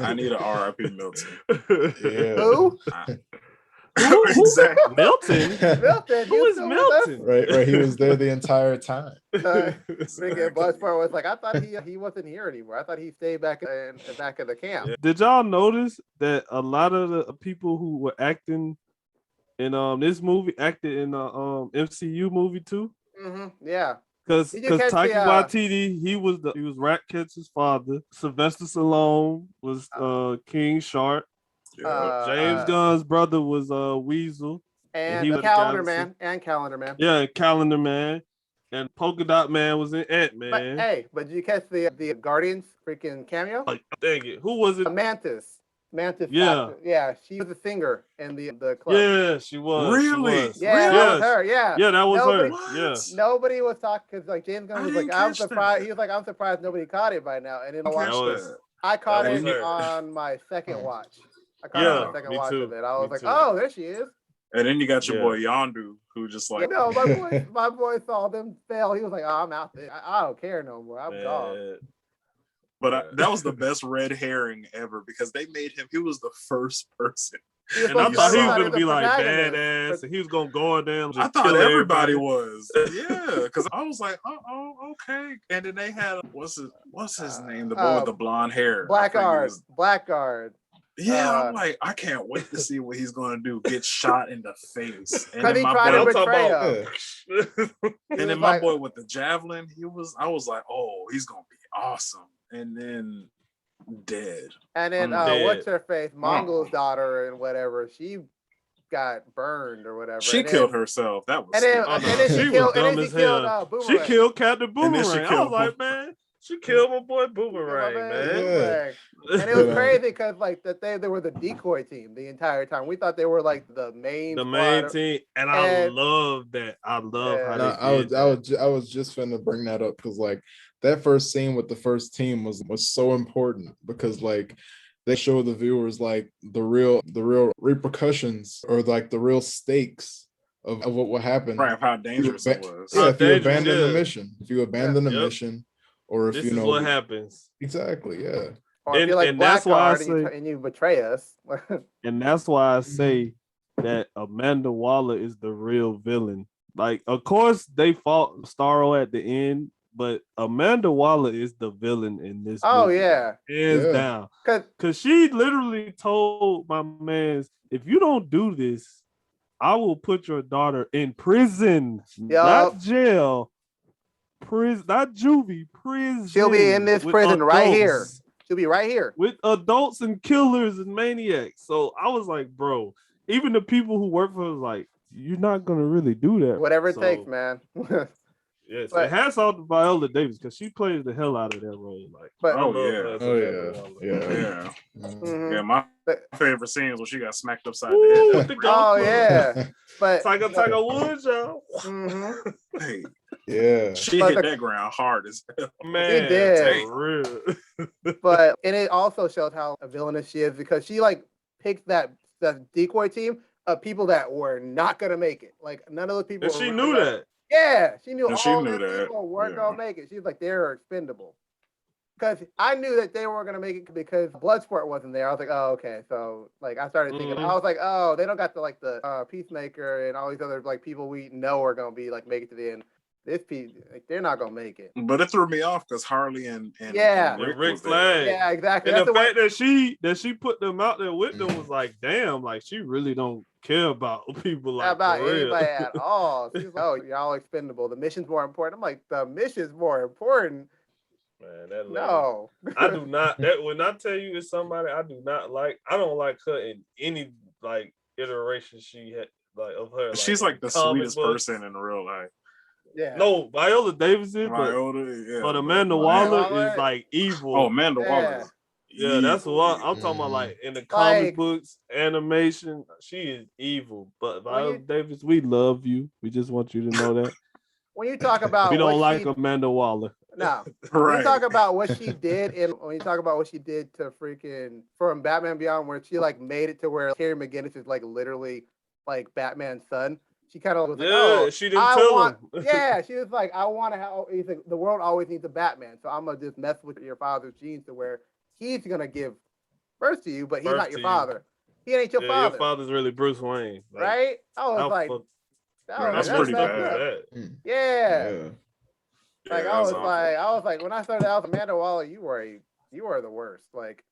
I need an R.I.P. Milton. Yeah. Who? Exactly. Milton? Milton. Who is Milton? Right. He was there the entire time. Freaking Bloodsport was like, I thought he wasn't here anymore. I thought he stayed back in the camp. Did y'all notice that a lot of the people who were acting in this movie acted in the MCU movie too? Mm-hmm. Yeah. Because Taika Waititi, he was Ratcatcher's father. Sylvester Stallone was King Shark. James Gunn's brother was Weasel. And Calendar Man. Yeah, Calendar Man. And Polka Dot Man was in Ant-Man. But did you catch the Guardians freaking cameo? Like, dang it. Who was it? Mantis. Yeah. Yeah, she was a singer in the club. Yeah, she was. Really? She was. Yeah, that was her. Yeah. Yeah, that was her. What? Yeah. Nobody was talking because like James Gunn was like, I'm surprised. He was like, I'm surprised nobody caught it by now. And then I caught it on my second watch. I caught it on my second watch of it. I was like, oh, there she is. And then you got your boy Yondu, who just like, my boy saw them fail. He was like, oh, I'm out there. I don't care no more. I'm gone. But that was the best red herring ever because they made him. He was the first person. And I thought he was gonna be like badass, and he was gonna go in there. I thought everybody was. Yeah, because I was like, oh, okay. And then they had what's his name? The boy with the blonde hair. Blackguard. Yeah, I'm like, I can't wait to see what he's gonna do. Get shot in the face. And then he tried to betray him. And then my boy with the javelin, I was like, oh, he's gonna be awesome. And then dead. And then what's her face? Mongol's daughter and whatever. She got burned or whatever. She killed herself. That was. She was dumb as hell. She killed Captain Boomerang. I was like, man. She killed my boy Boomerang, man. And it was crazy because like they were the decoy team the entire time. We thought they were like the main team, and I love that. I love how they did I was just finna bring that up because like that first scene with the first team was so important because like they show the viewers like the real repercussions or like the real stakes of what will happen. Right, of how dangerous it was. Yeah, if you abandon the mission, mission. Or if this you know is what happens. Exactly, yeah. Or if you're like that's why I say, and you betray us. And that's why I say that Amanda Waller is the real villain. Like, of course, they fought Starro at the end, but Amanda Waller is the villain in this movie. Oh, yeah. Hands down. Because she literally told my man, if you don't do this, I will put your daughter in prison, not jail. prison, not juvie, prison. She'll be in this with prison right here. adults. She'll be right here. With adults and killers and maniacs. So I was like, bro, even the people who work for us, like, you're not gonna really do that. Whatever it takes, man. Yes, But- and hats off to Viola Davis because she plays the hell out of that role. Like, But- I love her as Amanda Waller. Yeah. Mhm. Yeah, my But- favorite scene is when she got smacked upside Ooh, the with head. the Oh golf club. yeah. But Tiger Woods, y'all. Mhm. Hey, Yeah. she But hit the- that ground hard as hell. Man, did. for real. But and it also shows how villainous she is because she like picked that decoy team of people that were not gonna make it. Like none of those people. And were she really knew gonna- that. Yeah, she knew And all she knew these that, people weren't yeah. gonna make it. She's like they're expendable. Because I knew that they weren't gonna make it because Bloodsport wasn't there. I was like, oh okay. So like I started thinking, I was like, oh, they don't got the Peacemaker and all these other like people we know are gonna be like make it to the end. This piece, like, they're not gonna make it. But it threw me off because Harley and Yeah. and And Rick Rick was there. Flag. Yeah, exactly. And That's the the fact that she put them out there with them was like, damn, like she really don't care about people like about for real. anybody at all. She's like, oh, y'all expendable. The mission's more important. I'm like, the mission's more important. Man, that lady. No. I do not. That when I tell you it's somebody I do not like, I don't like her in any like iteration she had like of her. She's like the comic sweetest books. person in real life. Yeah. No, Viola Davis is, Yeah, but Amanda Waller is like evil. Oh, Amanda Yeah. Waller. Yeah, that's evil, what I'm evil. talking about. Like in the comic Like- books, animation, she is evil. But When Viola you- Davis, we love you. We just want you to know that. When you talk about We don't what like she, Amanda Waller. no. When Right. you talk about what she did, and when you talk about what she did to freaking from Batman Beyond, where she like made it to where Terry McGinnis is like literally like Batman's son. She kind of was like, Yeah, oh, she didn't I tell want, him. yeah, she was like, I want to have. He's like, the world always needs a Batman, so I'm gonna just mess with your father's genes to where he's gonna give birth to you, but he's Birth not your to you. father. He ain't your Yeah, father, your father's really Bruce Wayne. Like, right? I was how like, fuck- that's that's pretty messed bad. up. that? Yeah. Like Yeah, I was that's like when I started out, Amanda Waller, you were the worst. Like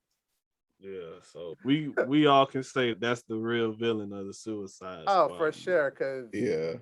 Yeah, so we all can say that's the real villain of the Suicide oh Squad. for sure, because Yeah.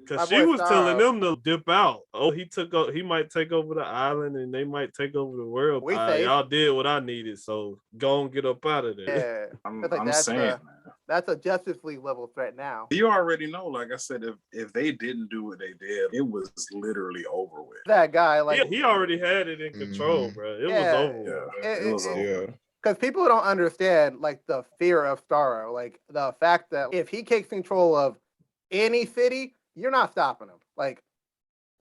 Because My she boy was telling Starro. them to dip out. Oh, he might take over the island and they might take over the world. We safe. Y'all did what I needed, so go and get up out of there. yeah, I'm, It's like I'm that's saying, a- man. that's a Justice League level threat now. You already know, like I said, if they didn't do what they did, it was literally over with. That guy, like He already had it in control, bro. It Yeah. was over. Yeah, with, It- it was it- over. Yeah. because people don't understand like the fear of Starro, like the fact that if he takes control of any city, you're not stopping him. Like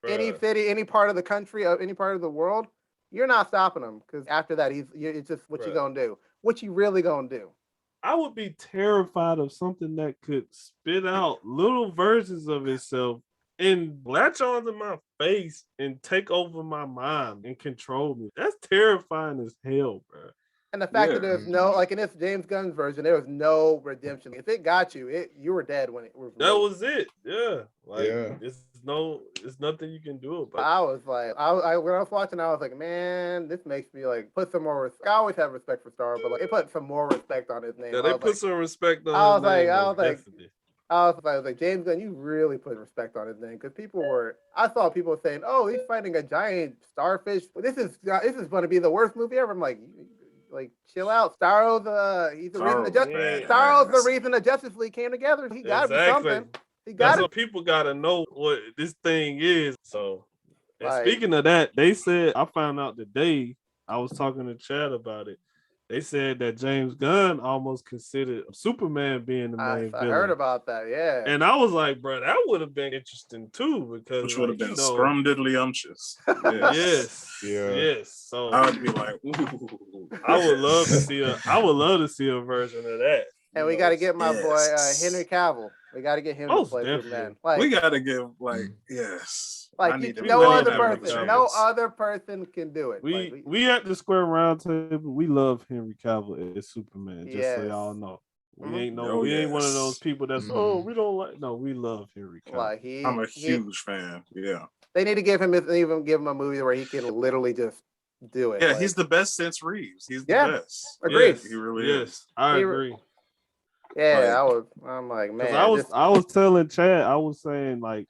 any bruh. city, any part of the country, any part of the world, you're not stopping him. Because after that, it's just what you Bruh. gonna do? What you really gonna do? I would be terrified of something that could spit out little versions of itself and latch onto my face and take over my mind and control me. That's terrifying as hell, bro. And the fact that Yeah. there's no, like in this James Gunn version, there was no redemption. If it got you, you were dead when it was. That released. was it. Yeah. Like Yeah. it's nothing you can do about it. I was like, I when I was watching, I was like, man, this makes me like put some more. I always have respect for Star, but like it put some more respect on his name. Yeah, I they was put like, some respect on I his was like- name, I though, was like- definitely. I was like, James Gunn, you really put respect on his name because people were. I saw people saying, oh, he's fighting a giant starfish. This is going to be the worst movie ever. I'm like, chill out. Starro's he's the reason. Starro, Starro's the badass. reason the Justice League came together. He got to be Exactly. something. He That's got to. what people gotta know what this thing is. So and Like- speaking of that, they said I found out today, I was talking to Chad about it. They said that James Gunn almost considered Superman being the I main villain. heard about that. Yeah. And I was like, bro, that would have been interesting too, because Which would have been you know, scrumdiddlyumptious. Yes. Yeah. Yes. So I would be like, ooh. I would love to see a version of that. And we you got to know. get my boy Yes. Henry Cavill. We got to get him Most to play definitely. Superman. Like, We gotta give yes. I like need to no give other him a person, chance. no other person can do it. We Like, we at the Square Round Table, we love Henry Cavill as Superman, just so Yes. y'all know. We Mhm. ain't Oh, we ain't one of yes. those people that's Mhm. oh we don't like no, we love Henry Cavill. like I'm a huge fan. Yeah. they need to give him a movie where he can literally just do it. Yeah, like, he's the best since Reeves. He's the Yeah. best. Agreed. Yes, He really yes, is. I He- agree. yeah. like- I'm like, 'Cause man, I was telling Chad, I was saying like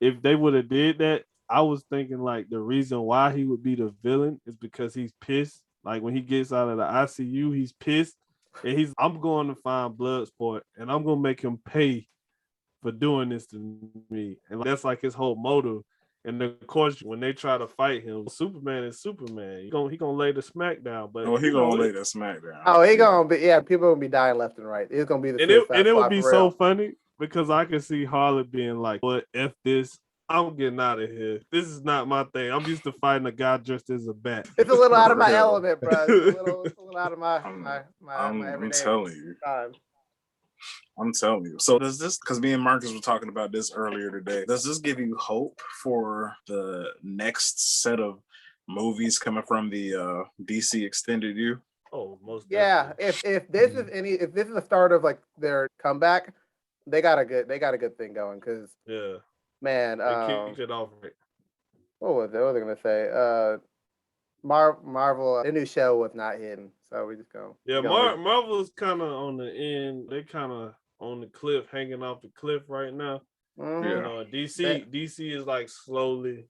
if they would have did that I was thinking like the reason why he would be the villain is because he's pissed. Like when he gets out of the ICU, he's pissed. And I'm going to find Bloodsport and I'm going to make him pay for doing this to me. And that's like his whole motive. And of course, when they try to fight him, Superman is Superman. He gonna lay the smack down. But he gonna lay the smack down. Oh, he gonna be, yeah, people gonna be dying left and right. It's gonna be the Suicide and it would Squad be for so real. funny because I can see Harley being like, "What F this? I'm getting out of here. This is not my thing. I'm used to fighting a guy dressed as a bat." It's a little out of my For real. element, bro. It's a little out of my I'm everyday telling you. time. I'm telling you. So does this, because me and Marcus were talking about this earlier today, does this give you hope for the next set of movies coming from the DC Extended U? Oh, most Yeah, definitely. if this is the start of like their comeback, they got a good thing going. Because Yeah, man, they kicked it off right. what was I gonna say? Marvel, the new show was not hidden, so we just go. Yeah, Marvel's kind of on the end. They kind of on the cliff, hanging off the cliff right now. Mm-hmm. You know, DC is like slowly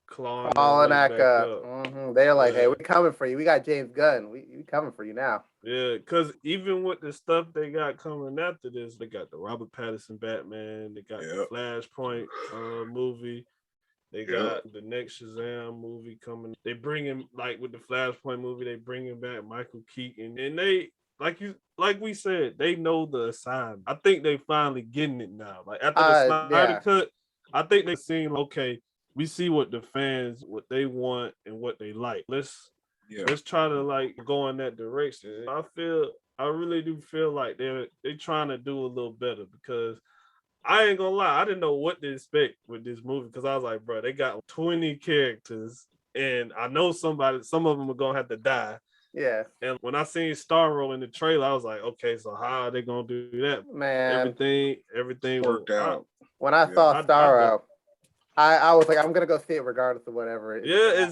clawing Falling their way back back up. up. Mm-hmm. They're like, hey, we're coming for you. We got James Gunn. We coming for you now. Yeah, because even with the stuff they got coming after this, they got the Robert Pattinson Batman, they got the Flashpoint movie, they got the next Shazam movie coming. They bring him, like with the Flashpoint movie, they bring him back Michael Keaton, and they like we said, they know the assignment. I think they finally getting it now. Like after the Snyder cut, I think they seen, okay, we see what the fans, what they want and what they like. Let's try to like go in that direction. I really do feel like they're trying to do a little better, because I ain't gonna lie, I didn't know what to expect with this movie, because I was like, bro, they got 20 characters and I know some of them are gonna have to die. Yeah. And when I seen Starro in the trailer, I was like, okay, so how are they gonna do that? Man, everything worked out. When I saw Starro, I was like, I'm gonna go see it regardless of whatever.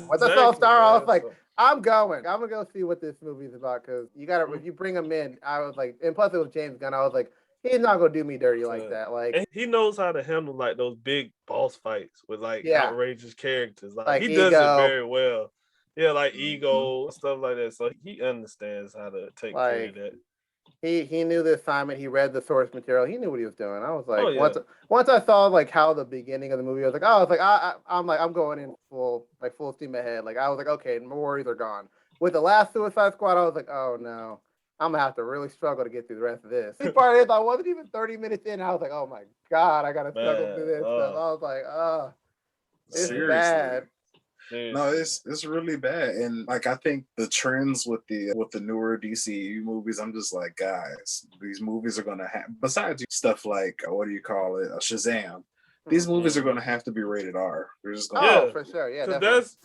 Once I saw Starro, I was like, I'm gonna go see what this movie's about, because you gotta, if you bring him in, I was like, and plus it was James Gunn, I was like, he's not gonna do me dirty like that. Like, and he knows how to handle like those big boss fights with like outrageous characters. Like he Ego. does it very well. Yeah, like Ego, stuff like that. So he understands how to take care of that. He knew the assignment. He read the source material. He knew what he was doing. I was like, once I saw like how the beginning of the movie, I was like, I'm going in full steam ahead. Like I was like, okay, my worries are gone. With the last Suicide Squad, I was like, oh no, I'm gonna have to really struggle to get through the rest of this. The part is, I wasn't even 30 minutes in. I was like, oh my god, I gotta struggle through this stuff. I was like, it's bad. No, it's really bad, and like I think the trends with the newer DCU movies, I'm just like, guys, these movies are gonna have, besides stuff like what do you call it, Shazam, these movies are gonna have to be rated R. They're just gonna, for sure, yeah, because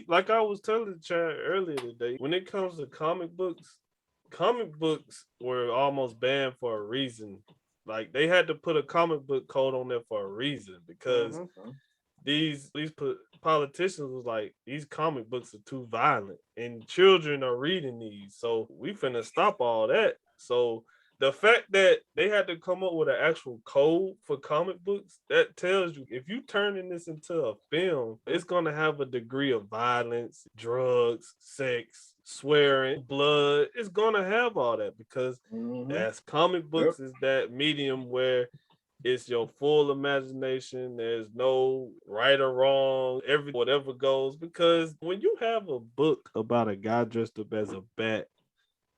like I was telling Chad earlier today, when it comes to comic books were almost banned for a reason. Like they had to put a comic book code on there for a reason, because these politicians was like, these comic books are too violent and children are reading these, so we finna stop all that. So the fact that they had to come up with an actual code for comic books, that tells you if you turning this into a film, it's gonna have a degree of violence, drugs, sex, swearing, blood. It's gonna have all that, because that's comic books is that medium where it's your full imagination. There's no right or wrong. Whatever goes. Because when you have a book about a guy dressed up as a bat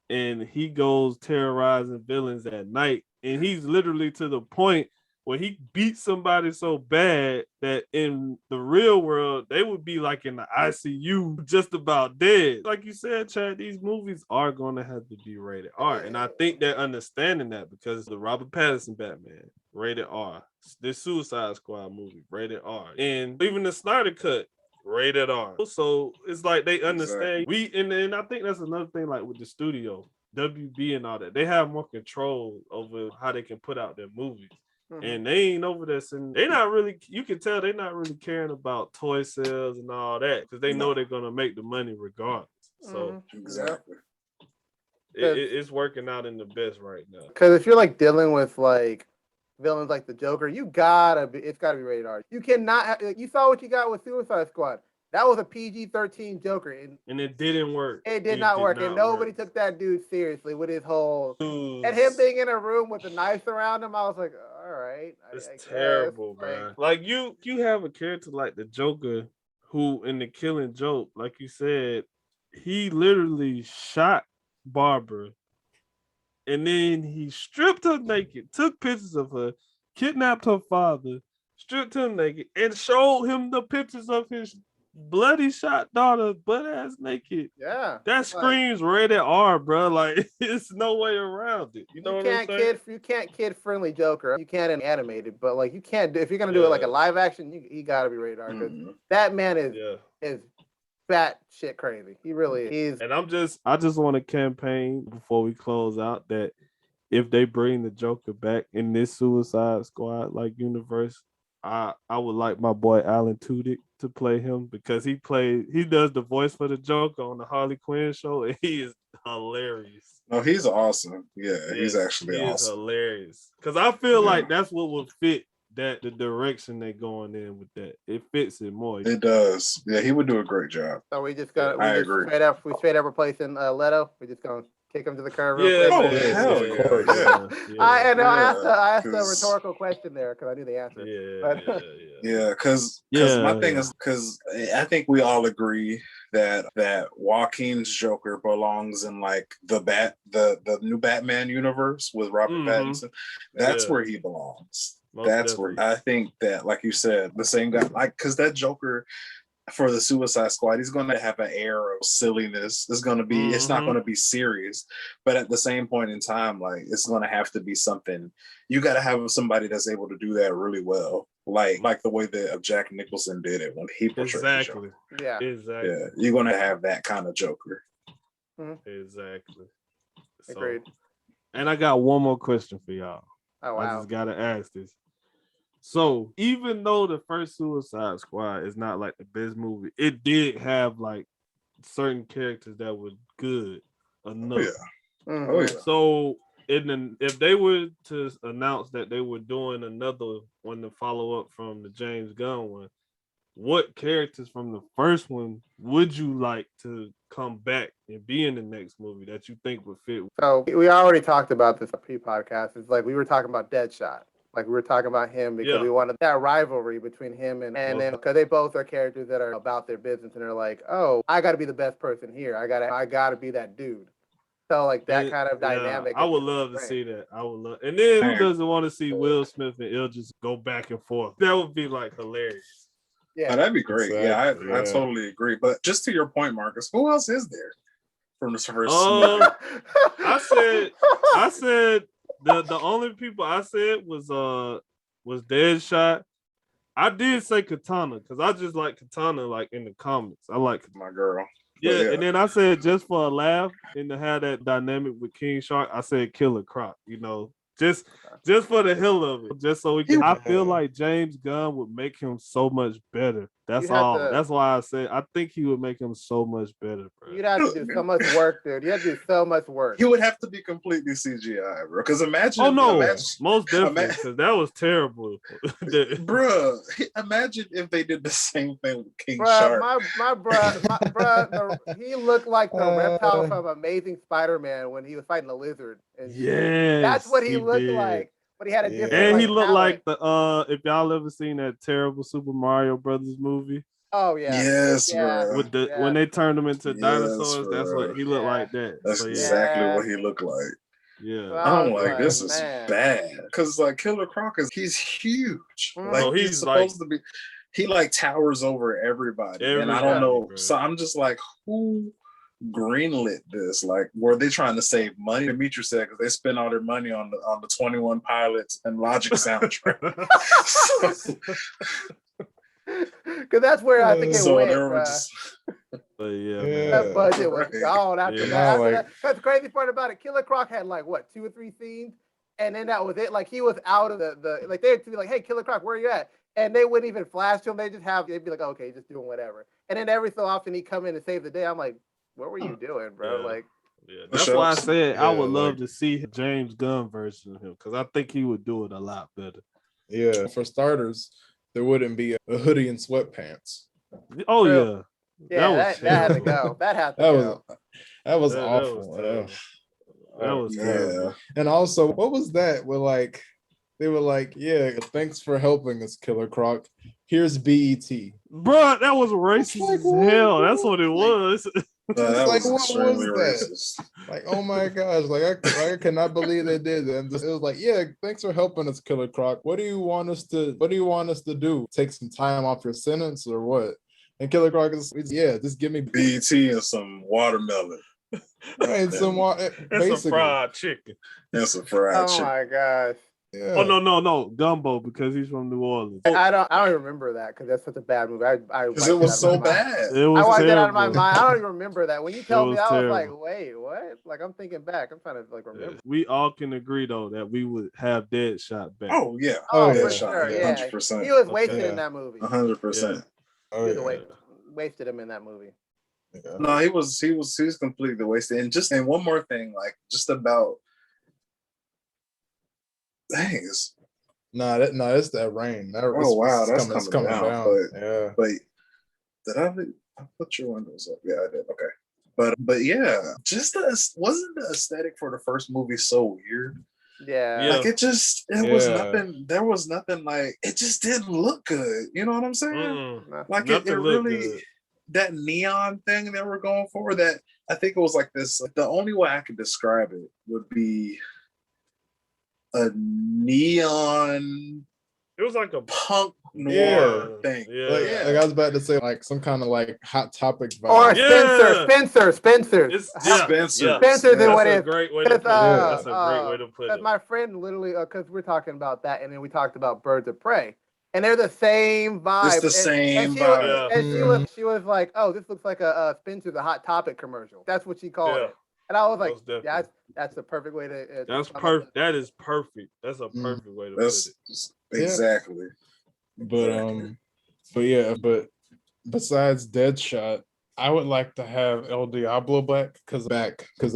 and he goes terrorizing villains at night, and he's literally to the point where he beats somebody so bad that in the real world they would be like in the ICU just about dead. Like you said, Chad, these movies are going to have to be rated R, and I think they're understanding that, because the Robert Pattinson Batman, rated R, this Suicide Squad movie, rated R, and even the Snyder cut, rated R. So it's like they understand. And I think that's another thing, like with the studio, WB and all that, they have more control over how they can put out their movies. And they ain't over this, and they not really, you can tell they're not really caring about toy sales and all that, because they know they're gonna make the money regardless. So exactly, it's working out in the best right now. Because if you're like dealing with like villains like the Joker, it's gotta be rated R. You cannot. You saw what you got with Suicide Squad. That was a PG-13 Joker, and it didn't work. It did not work, and nobody took that dude seriously with his whole and him being in a room with the knives around him. I was like, all right, it's terrible, bro. Like you have a character like the Joker, who in The Killing Joke, like you said, he literally shot Barbara, and then he stripped her naked, took pictures of her, kidnapped her father, stripped him naked, and showed him the pictures of his bloody shot daughter, butt ass naked. Yeah, that screams rated R, bro. Like, it's no way around it. You know what I'm saying? You can't kid friendly Joker. You can't animate it, but like you can't do if you're gonna do it like a live action. You gotta be rated R because that man is fat shit crazy. He really is. And I just want to campaign before we close out that if they bring the Joker back in this Suicide Squad like universe, I would like my boy Alan Tudyk to play him because he does the voice for the Joker on the Harley Quinn show, and he is hilarious. No, he's awesome. Yeah, he's actually awesome. He's hilarious. Because I feel like that's what would fit the direction they're going in with that. It fits it more. It does. Yeah, he would do a great job. So we just got I agree. Straight up replacing Leto. We just gonna kick him to the curb. Hell yeah. I asked a rhetorical question there because I knew the answer. Because my thing is because I think we all agree that Joaquin's Joker belongs in like the new Batman universe with Robert Pattinson. That's where he belongs. Where I think that, like you said, the same guy, like, because that Joker for the Suicide Squad, he's going to have an air of silliness. It's going to be, it's not going to be serious, but at the same point in time, like, it's going to have to be something. You got to have somebody that's able to do that really well, like the way that Jack Nicholson did it when he portrayed the Joker. Yeah, you're going to have that kind of Joker. Exactly. Agreed. And I got one more question for y'all. Oh wow! I just gotta ask this. So, even though the first Suicide Squad is not like the best movie, it did have like certain characters that were good enough. So, if they were to announce that they were doing another one to follow up from the James Gunn one, what characters from the first one would you like to come back and be in the next movie that you think would fit? So, we already talked about this pre-podcast. It's like we were talking about Deadshot. Like we were talking about him because we wanted that rivalry between him and then because they both are characters that are about their business and they're like, oh, I got to be the best person here. I gotta be that dude. So like that kind of dynamic. I would love to see that. I would love. And then who doesn't want to see Will Smith and Idris go back and forth? That would be like hilarious. Yeah, that'd be great. Exactly. I totally agree. But just to your point, Marcus, who else is there from this first? I said. The only people I said was Deadshot. I did say Katana because I just like Katana like in the comics. I like my girl. Yeah, and then I said just for a laugh and to have that dynamic with King Shark, I said Killer Croc. You know, just for the hell of it, just so we can. I feel like James Gunn would make him so much better. That's all. That's why I said I think he would make him so much better, bro. You'd have to do so much work, dude. You have to do so much work. He would have to be completely CGI, bro. Because imagine. Oh no, most definitely. Because that was terrible, bro. Imagine if they did the same thing with King Shark. My bro, he looked like the reptile from Amazing Spider-Man when he was fighting the lizard. Yeah, that's what he looked like. But he had a different. And he looked like the if y'all ever seen that terrible Super Mario Brothers movie. Oh yeah. Yes, bro. With when they turned him into dinosaurs, that's what he looked like. That's exactly what he looked like. Yeah. I'm like, this is bad. Because like Killer Croc he's huge. Like he's supposed to be. He like towers over everybody. And I don't know. Bro. So I'm just like, who greenlit this? Like, were they trying to save money? Dmitri said because they spent all their money on the 21 Pilots and Logic soundtrack. Because that's where I think it went. That budget was gone after that. That's the crazy part about it. Killer Croc had like what 2 or 3 scenes, and then that was it. Like he was out of the like they'd be like, "Hey, Killer Croc, where are you at?" And they wouldn't even flash to him. They'd be like, "Okay, just doing whatever." And then every so often he'd come in and save the day. I'm like, what were you doing, bro? Like, Yeah, that's why I said I would love to see James Gunn version of him because I think he would do it a lot better. Yeah, for starters, there wouldn't be a hoodie and sweatpants. Oh yeah, that had to go. That had to go. That was awful. That was terrible. And also, what was that? They were like, yeah, thanks for helping us, Killer Croc. Here's BET. Bro, that was racist as hell. That's what it was. That like, was what extremely was racist. That? Like, oh my gosh, I cannot believe they did that. It was like, yeah, thanks for helping us, Killer Croc. What do you want us to do? Take some time off your sentence or what? And Killer Croc is, yeah, just give me BET and some watermelon. And some fried chicken. And some fried chicken. Oh my gosh. Yeah. Oh no, gumbo because he's from New Orleans. I don't remember that because that's such a bad movie. Because it was so bad. It was I wiped it out of terrible. my mind. I don't even remember that. When you tell me, I was like, terrible. wait, what? Like I'm thinking back. I'm trying to remember. We all can agree though that we would have Deadshot back. Oh yeah. For sure. Yeah. 100%. He was wasted in that movie. 100%. Wasted him in that movie. Yeah. No, he was completely wasted. And one more thing, like just about thanks. It's that rain. That's coming down. But did I put your windows up? Yeah, I did. Okay. But yeah, wasn't the aesthetic for the first movie so weird? Yeah. Like was nothing. There was nothing like it just didn't look good. You know what I'm saying? Like it really good. That neon thing that we're going for. That I think it was like this. The only way I could describe it would be a neon. It was like a punk noir thing. Yeah. Like I was about to say, like some kind of like Hot Topic vibe. Or Spencer. Spencer. Spencer than what it is. That's a great way to put it. Because my friend literally, because we're talking about that, and then we talked about Birds of Prey, and they're the same vibe. It's the same vibe. And she was like, "Oh, this looks like a Spencer the Hot Topic commercial." That's what she called it. And I was like, that's the perfect way to. That's perfect. That is perfect. That's a perfect way to put it. Exactly. But besides Deadshot, I would like to have El Diablo back because I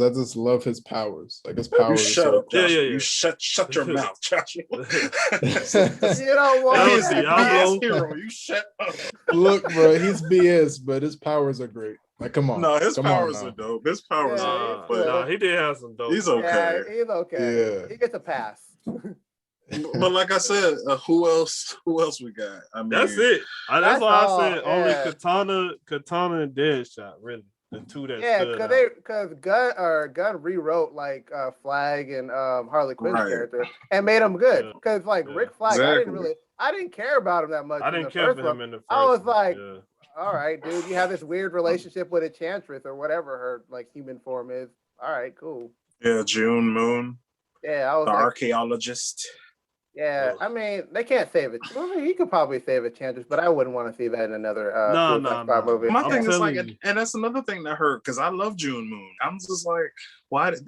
just love his powers. Like his powers. You shut up, Joshua. You shut your mouth, Joshua. You don't want he's the BS hero. You shut up. Look, bro, he's BS, but his powers are great. Like, come on. No, his powers are dope. His powers are dope. But he did have some dope. He's okay. Yeah, he's okay. Yeah. He gets a pass. But like I said, who else we got? I mean, that's it. That's why I said only Katana and Deadshot, really. The two that because Gunn rewrote like Flag and Harley Quinn's character and made them good. Because Rick Flag, I didn't care about him that much. I didn't care for him in the first. I was like, all right, dude, you have this weird relationship with Enchantress or whatever her like human form is. All right, cool. Yeah, June Moon. Yeah, I was the archaeologist. Yeah, I mean, they can't save it. I mean, he could probably save Enchantress, but I wouldn't want to see that in another movie. My thing is and that's another thing that hurt because I love June Moon. I'm just like, why did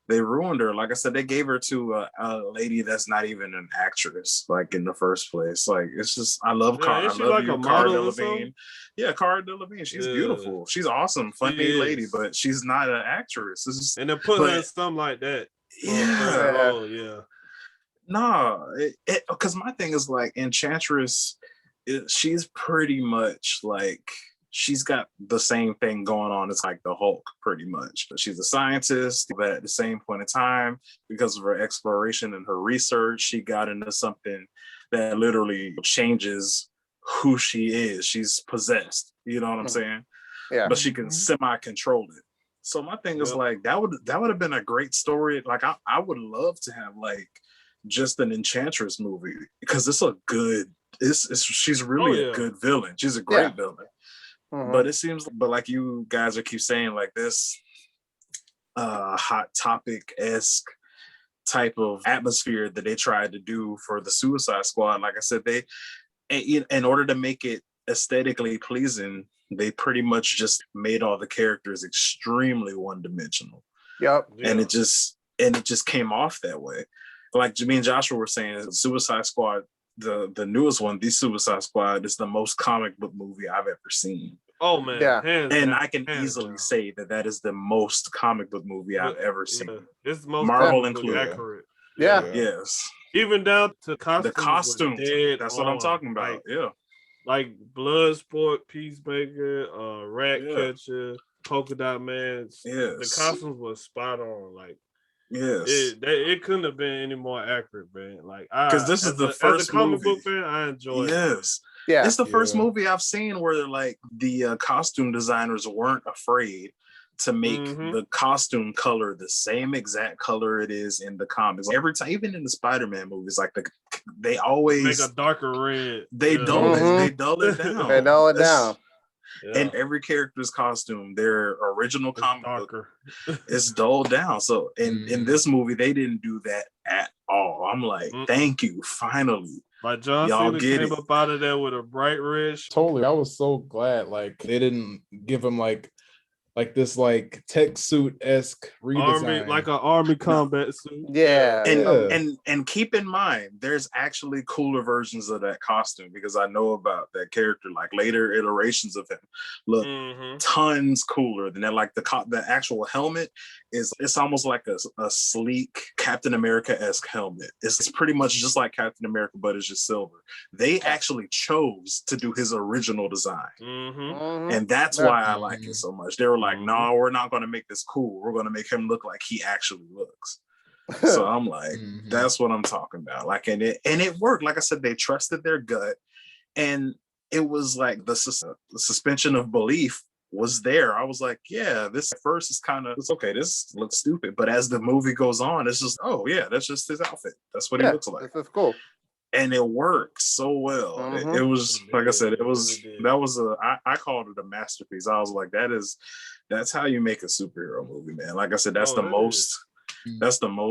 they ruined her? Like I said, they gave her to a lady that's not even an actress, like in the first place. Like it's just, I love Cara. I love you, Cara Delevingne. Yeah, Cara Delevingne. She's beautiful. She's awesome, funny lady, but she's not an actress. And to put her in something like that. Yeah. Nah, because my thing is like Enchantress, she's pretty much like she's got the same thing going on as like the Hulk, pretty much. She's a scientist, but at the same point in time, because of her exploration and her research, she got into something that literally changes who she is. She's possessed. You know what I'm saying? Yeah. But she can semi-control it. So my thing is like that would have been a great story. Like I would love to have like just an Enchantress movie because she's really a good villain. She's a great villain. But it seems, like you guys keep saying, like this Hot Topic-esque type of atmosphere that they tried to do for the Suicide Squad. Like I said, in order to make it aesthetically pleasing, they pretty much just made all the characters extremely one-dimensional. Yep. And it just came off that way. Like me and Joshua were saying, Suicide Squad, the newest one, The Suicide Squad, is the most comic book movie I've ever seen. Oh man, Yeah. hands And down, I can hands easily down. say that is the most comic book movie I've But, ever seen. yeah, it's most Marvel comic book included. accurate. Yeah. Yes. Even down to costumes. The costumes. Dead That's what I'm on. talking about. Like Bloodsport, Peacemaker, Yeah. Ratcatcher, Polka Dot Man. The Yes. costumes was spot on. Like Yes. it couldn't have been any more accurate, man. Like Because this is the first as a comic movie. book fan, I enjoy it. Yes. Yeah. It's the first movie I've seen where like the costume designers weren't afraid to make the costume color the same exact color it is in the comics. Every time, even in the Spider-Man movies, like they always make a darker red. They dull it. They dull it down. They dull it down. And every character's costume, their original comic darker. book, is dulled down. So in this movie, they didn't do that at all. I'm like, thank you, finally. Like John Y'all Cena came up out of there with a bright red. Totally, I was so glad. Like they didn't give him like this like tech suit-esque redesign, like an army combat suit. Yeah. And keep in mind, there's actually cooler versions of that costume because I know about that character. Like later iterations of him look tons cooler than that. Like the actual helmet it's almost like a sleek Captain America-esque helmet. It's pretty much just like Captain America, but it's just silver. They actually chose to do his original design. And that's why I like it so much. They were like, no, we're not going to make this cool. We're going to make him look like he actually looks. So I'm like, that's what I'm talking about. Like, and it worked. Like I said, they trusted their gut, and it was like the suspension of belief was there. I was like, yeah, this at first is kind of, it's okay. This looks stupid, but as the movie goes on, it's just, oh yeah, that's just his outfit. That's what he looks like. This is cool. And it worked so well. It was like I said, I called it a masterpiece. I was like, that's how you make a superhero movie, man. Like I said, that's the most superhero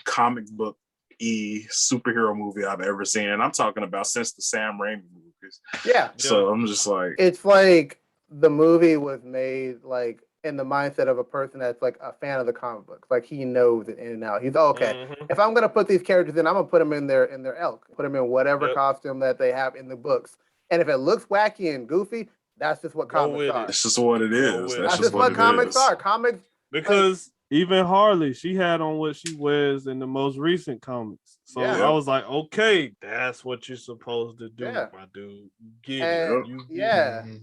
comic book superhero movie I've ever seen. And I'm talking about since the Sam Raimi movies. Yeah. So I'm just like, it's like the movie was made like in the mindset of a person that's like a fan of the comic books. Like he knows it in and out. He's okay. If I'm gonna put these characters in, I'm gonna put them in their elk. Put them in whatever costume that they have in the books. And if it looks wacky and goofy, that's just what comics are. It's just what it is. That's just what comics are. Comics because even Harley, she had on what she wears in the most recent comics. So I was like, okay, that's what you're supposed to do, my dude. Get it.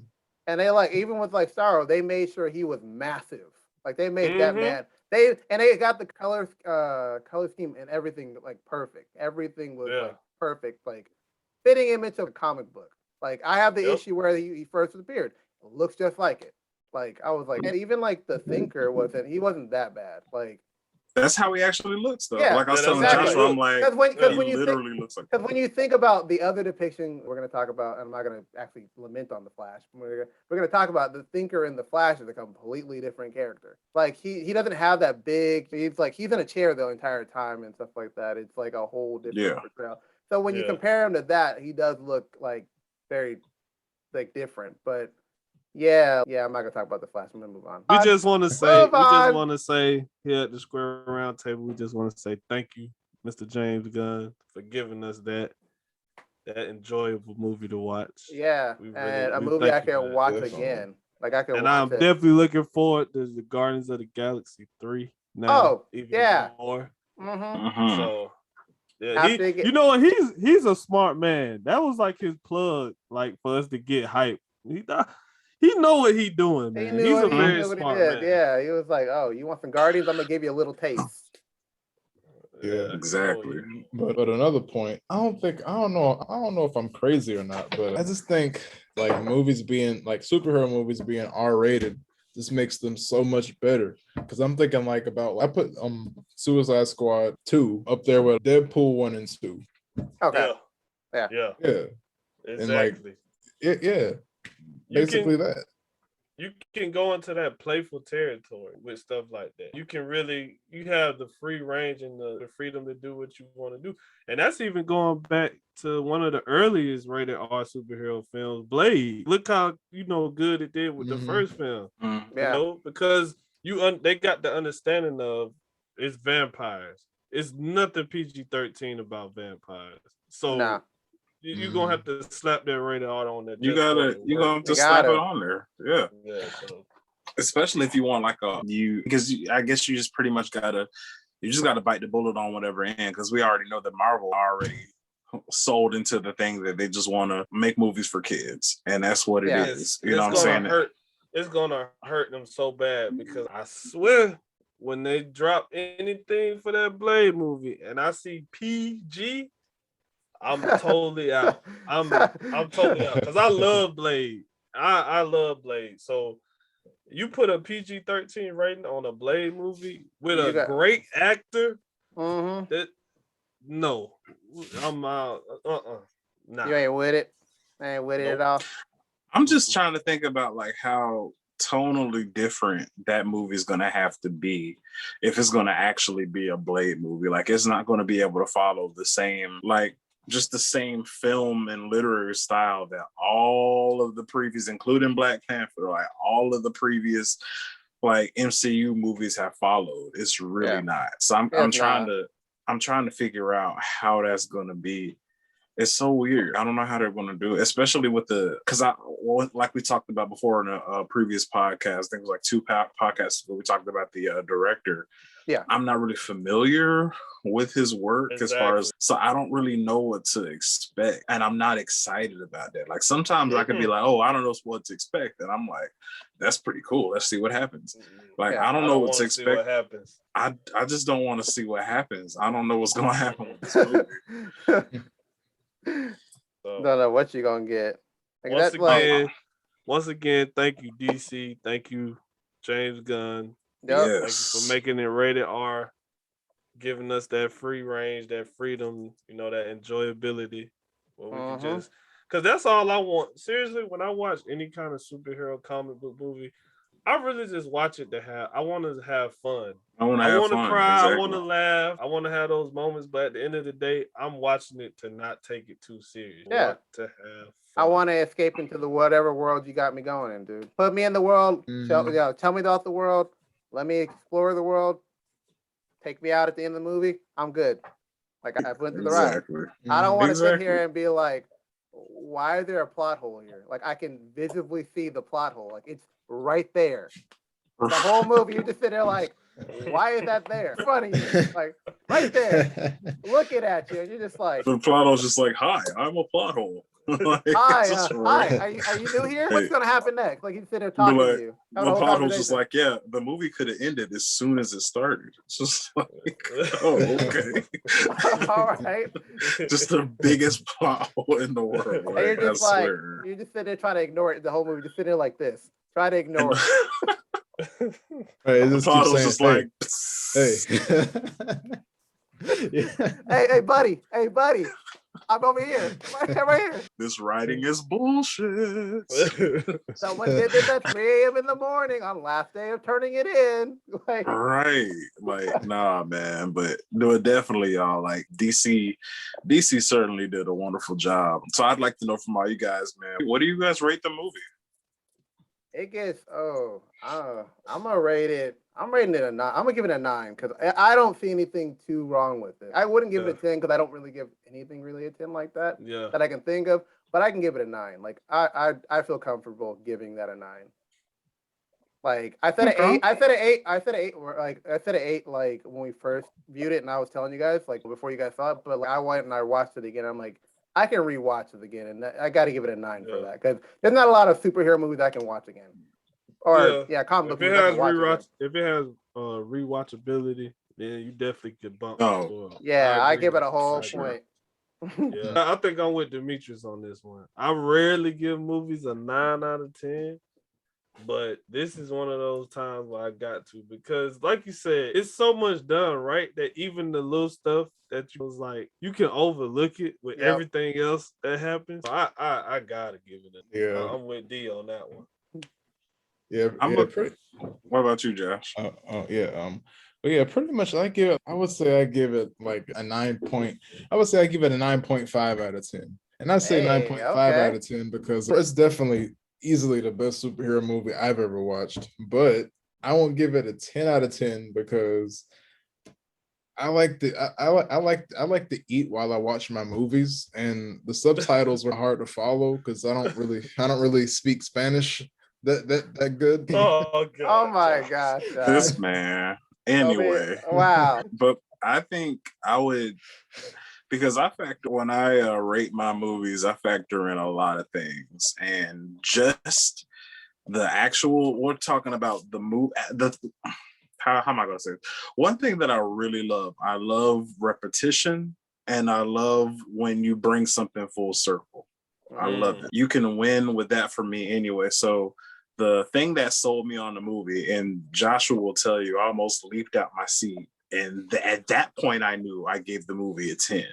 And they like, even with like Starro, they made sure he was massive. Like they made that man. They got the color scheme and everything like perfect. Everything was like perfect, like fitting him into a comic book. Like I have the issue where he first appeared. It looks just like it. Like I was like, and even like the Thinker he wasn't that bad. Like that's how he actually looks, though. Yeah, like I was telling Joshua, I'm like, he literally looks like. Because when you think about the other depiction, we're going to talk about, and I'm not going to actually lament on the Flash. We're going to talk about the Thinker and the Flash is a completely different character. Like he doesn't have that big. He's in a chair the entire time and stuff like that. It's like a whole different portrayal. So when you compare him to that, he does look like very like different, but. Yeah, I'm not gonna talk about the Flash. I'm gonna move on. We just want to say here at the Square Round Table, we just want to say thank you, Mr. James Gunn, for giving us that enjoyable movie to watch. Yeah, and a movie I can watch again. Like I can. And I'm definitely looking forward to the Guardians of the Galaxy 3 now. Even more. So. Yeah, you know what? He's a smart man. That was like his plug, like for us to get hype. He know what he doing, man. He's a very smart man. Yeah, he was like, "Oh, you want some Guardians? I'm gonna give you a little taste." Yeah, exactly. But another point, I don't know if I'm crazy or not, but I just think like superhero movies being R-rated just makes them so much better. Because I'm thinking like I put Suicide Squad 2 up there with Deadpool 1 and 2. Okay. Yeah. Exactly. And like, basically that. You can go into that playful territory with stuff like that. You have the free range and the freedom to do what you want to do. And that's even going back to one of the earliest rated R superhero films, Blade. Look how, good it did with the first film. Because they got the understanding of it's vampires. It's nothing PG-13 about vampires. So you're gonna have to slap that rated R on that. You're gonna have to slap it on there. Yeah. Yeah. So. Especially if you want like I guess you just pretty much gotta bite the bullet on whatever end, because we already know that Marvel already sold into the thing that they just want to make movies for kids, and that's what it is. You know what I'm saying? It's gonna hurt them so bad, because I swear when they drop anything for that Blade movie and I see PG, I'm totally out. I'm totally out, because I love Blade. I love Blade. So you put a PG-13 rating on a Blade movie with a great actor. That no, I'm out. Nah. You ain't with it. I ain't with it at all. I'm just trying to think about like how tonally different that movie is going to have to be if it's going to actually be a Blade movie. Like, it's not going to be able to follow the same, like, just the same film and literary style that all of the previous, including Black Panther, like all of the previous like MCU movies have followed. It's really not. So I'm trying to figure out how that's going to be. It's so weird. I don't know how they're going to do it, especially with like we talked about before in a previous podcast. I think it was like 2 podcasts where we talked about the director. Yeah, I'm not really familiar with his work as far as, so I don't really know what to expect, and I'm not excited about that. Like sometimes I could be like, oh, I don't know what to expect, and I'm like, that's pretty cool. Let's see what happens. Like I don't know what to expect. What happens. I just don't want to see what happens. I don't know what's going to happen with this movie. Don't know what you're gonna get. Like, once again, thank you, DC. Thank you, James Gunn. Yep. Thank you for making it rated R, giving us that free range, that freedom, that enjoyability. Where we can just, because that's all I want. Seriously, when I watch any kind of superhero comic book movie, I really just watch it I want to have fun. I want to cry. Exactly. I want to laugh. I want to have those moments. But at the end of the day, I'm watching it to not take it too serious. Yeah. To have fun. I want to escape into the whatever world you got me going in, dude. Put me in the world. Tell me about the world. Let me explore the world. Take me out at the end of the movie. I'm good. Like I went through the ride. I don't want to sit here and be like, why is there a plot hole here? Like I can visibly see the plot hole. Like it's right there. The whole movie, you just sit there like, why is that there? It's funny, like right there, looking at you, and you're just like, the plot hole's just like, hi, I'm a plot hole. Like, hi, are you new here? What's gonna happen next? Like he's sitting there talking to you. The plot hole's just like, yeah, the movie could have ended as soon as it started. It's just like, oh, okay. All right. Just the biggest plot hole in the world. Like, you're just you're just sitting there trying to ignore it. The whole movie, just sitting there like this. Try to ignore it. Hey, this keeps just saying, hey, buddy, I'm over here, right here. This writing is bullshit. Someone did this at 3 a.m. in the morning on last day of turning it in. Like, right, like nah, man, but no, definitely, y'all. Like DC certainly did a wonderful job. So I'd like to know from all you guys, man, what do you guys rate the movie? It gets I'm gonna rate it. I'm rating it a 9. I'm gonna give it a 9 because I don't see anything too wrong with it. I wouldn't give it a 10 because I don't really give anything really a 10 like that. Yeah. That I can think of, but I can give it a 9. Like I feel comfortable giving that a 9. Like I said an 8. I said an 8. Like when we first viewed it, and I was telling you guys like before you guys saw it, but like, I went and I watched it again. I'm like, I can rewatch it again, and I got to give it a 9 for that because there's not a lot of superhero movies I can watch again. Or comic book movies I can watch again. If it has rewatchability, then you definitely could bump. Yeah, I give it a whole point. Yeah, I think I'm with Demetrius on this one. I rarely give movies a 9 out of 10. But this is one of those times where I got to, because like you said, it's so much done right that even the little stuff that you was like, you can overlook it with everything else that happens. So I gotta give it I'm with D on that one. What about you, Josh? Pretty much I would say I give it like a 9 point. I would say I give it a 9.5 out of 10. And I say 9.5 out of 10 because it's definitely easily the best superhero movie I've ever watched, but I won't give it a 10 out of 10 because I like to eat while I watch my movies, and the subtitles were hard to follow because I don't really speak Spanish that good. Oh god. Oh my gosh. This man. Anyway, wow. but I think I would, because I factor when I rate my movies, I factor in a lot of things, and just the actual. We're talking about the movie. How am I going to say it? One thing that I really love, I love repetition, and I love when you bring something full circle. I love it. You can win with that for me anyway. So the thing that sold me on the movie, and Joshua will tell you, I almost leaped out my seat. And at that point, I knew I gave the movie a 10.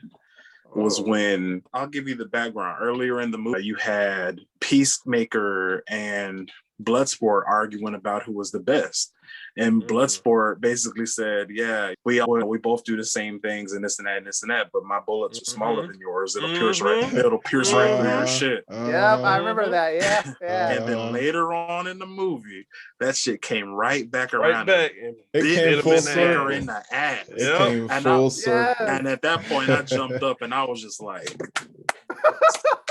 Was when, I'll give you the background. Earlier in the movie, you had Peacemaker and Bloodsport arguing about who was the best. And Bloodsport basically said, yeah, we both do the same things and this and that and this and that, but my bullets are smaller than yours. It'll pierce right through your shit. Yep, I remember that. Yeah. And then later on in the movie, that shit came right back around. It came full circle in the ass. It came full circle. And at that point, I jumped up and I was just like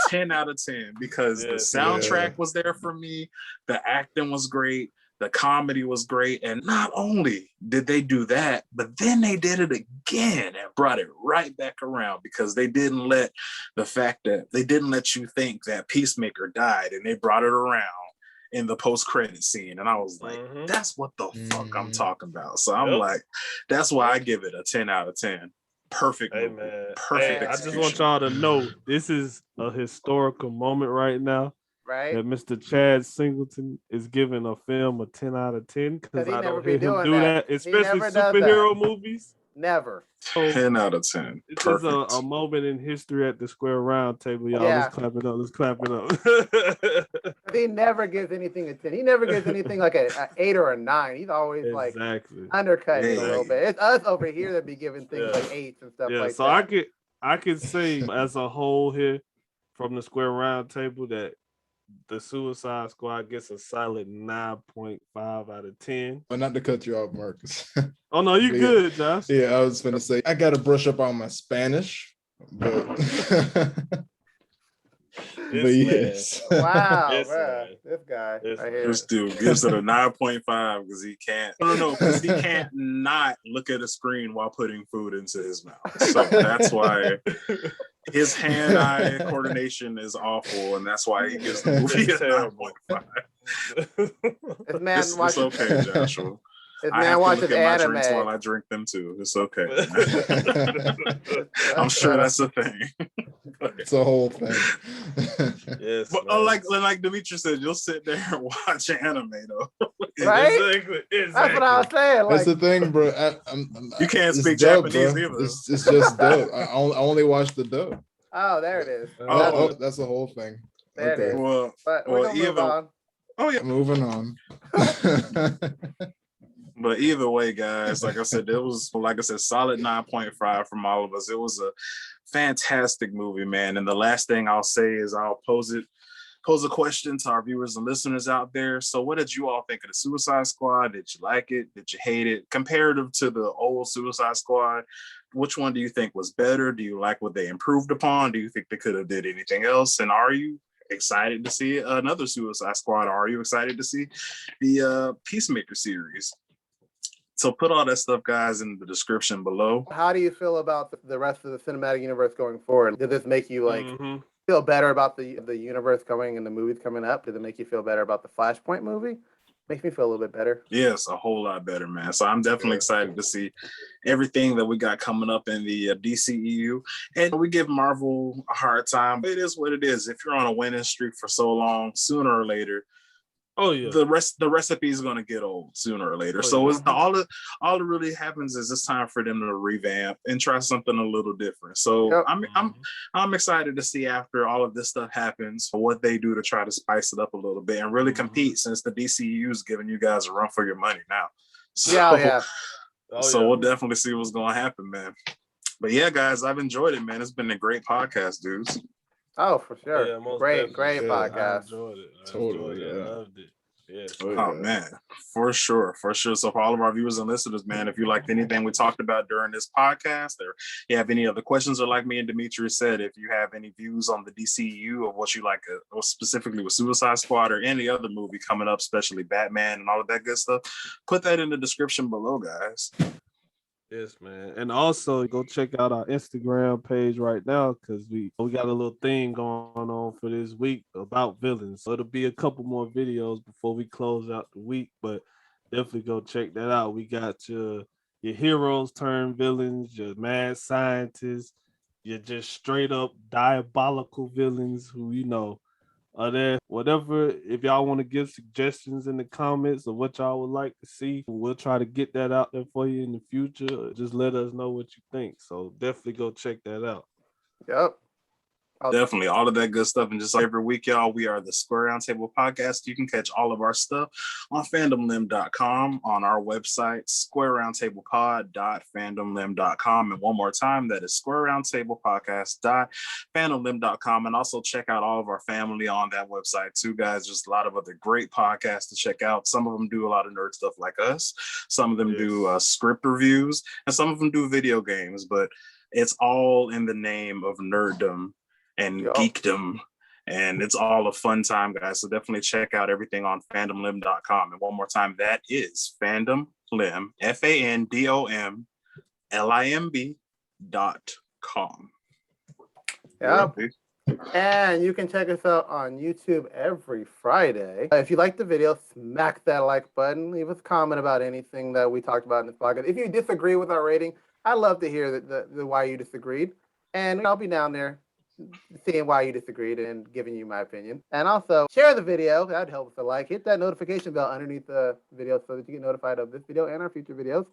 10 out of 10 because the soundtrack was there for me. The acting was great. The comedy was great. And not only did they do that, but then they did it again and brought it right back around because they didn't let you think that Peacemaker died, and they brought it around in the post-credit scene. And I was like, that's what the fuck I'm talking about. So I'm like, that's why I give it a 10 out of 10. Perfect. Hey, man. Perfect. I just want y'all to know this is a historical moment right now. Right. That Mr. Chad Singleton is giving a film a 10 out of 10 because I don't hear him do that, especially superhero movies. Never. So 10 out of 10. This is a moment in history at the Square Round Table, y'all. Let's clap it up. Let's clap it up. He never gives anything a 10. He never gives anything like an 8 or a 9. He's always like undercutting it a little bit. It's us over here that be giving things like 8s and stuff like so that. So I could say as a whole here from the Square Round Table that the Suicide Squad gets a solid 9.5 out of 10. But not to cut you off, Marcus. Oh no, you good, Josh. Yeah, I was gonna say I gotta brush up on my Spanish, but yes. Wow, this guy. This dude gives it a 9.5 because he can't. No, because he can't not look at a screen while putting food into his mouth. So that's why his hand-eye coordination is awful, and that's why he gives the movie a 9.5. This man it's okay, Joshua. This I man have watches to look at anime my drinks while I drink them too. It's okay. I'm sure that's a thing. It's a whole thing. Yes, but like Dmitri said, you'll sit there and watch anime though. Right? Exactly. That's what I was saying. Like, that's the thing, bro. You can't speak Japanese either. It's just dub. I only watch the dub. Oh, there it is. That's the whole thing. There it is. Well, we're gonna move on. Oh yeah, moving on. But either way, guys, like I said, it was, like I said, solid 9.5 from all of us. It was a fantastic movie, man. And the last thing I'll say is I'll pose a question to our viewers and listeners out there. So what did you all think of the Suicide Squad? Did you like it? Did you hate it? Comparative to the old Suicide Squad, which one do you think was better? Do you like what they improved upon? Do you think they could have did anything else? And are you excited to see another Suicide Squad? Are you excited to see the Peacemaker series? So put all that stuff, guys, in the description below. How do you feel about the rest of the cinematic universe going forward? Did this make you feel better about the universe going and the movies coming up? Did it make you feel better about the Flashpoint movie? Makes me feel a little bit better. Yes, a whole lot better, man. So I'm definitely excited to see everything that we got coming up in the DCEU. And we give Marvel a hard time. It is what it is. If you're on a winning streak for so long, sooner or later, the recipe is going to get old sooner or later. It's all that really happens is it's time for them to revamp and try something a little different. So I'm excited to see after all of this stuff happens what they do to try to spice it up a little bit and really compete, since the DCU is giving you guys a run for your money now. So, we'll definitely see what's going to happen, man. But yeah, guys, I've enjoyed it, man. It's been a great podcast, dudes. Oh, for sure. Yeah, great podcast. I enjoyed it. Totally, I loved it. Yes. Oh man, for sure. So for all of our viewers and listeners, man, if you liked anything we talked about during this podcast, or you have any other questions, or like me and Dmitri said, if you have any views on the DCU of what you like, or specifically with Suicide Squad or any other movie coming up, especially Batman and all of that good stuff, put that in the description below, guys. Yes, man. And also go check out our Instagram page right now because we got a little thing going on for this week about villains. So it'll be a couple more videos before we close out the week, but definitely go check that out. We got your heroes turned villains, your mad scientists, your just straight up diabolical villains who, are there, whatever, if y'all want to give suggestions in the comments of what y'all would like to see, we'll try to get that out there for you in the future. Just let us know what you think. So definitely go check that out. Yep. Definitely all of that good stuff. And just like every week, y'all, we are the Square Roundtable Podcast. You can catch all of our stuff on fandomlimb.com, on our website, squareroundtablepod.fandomlimb.com. And one more time, that is squareroundtablepodcast.fandomlimb.com. And also check out all of our family on that website too, guys. There's a lot of other great podcasts to check out. Some of them do a lot of nerd stuff like us. Some of them do script reviews, and some of them do video games, but it's all in the name of nerddom and geekdom, and it's all a fun time, guys. So definitely check out everything on fandomlimb.com. And one more time, that is fandomlimb, fandomlimb.com. Yep. And you can check us out on YouTube every Friday. If you like the video, smack that like button. Leave us a comment about anything that we talked about in this podcast. If you disagree with our rating, I'd love to hear the why you disagreed. And I'll be down there seeing why you disagreed and giving you my opinion. And also share the video. That'd help us a like. Hit that notification bell underneath the video so that you get notified of this video and our future videos.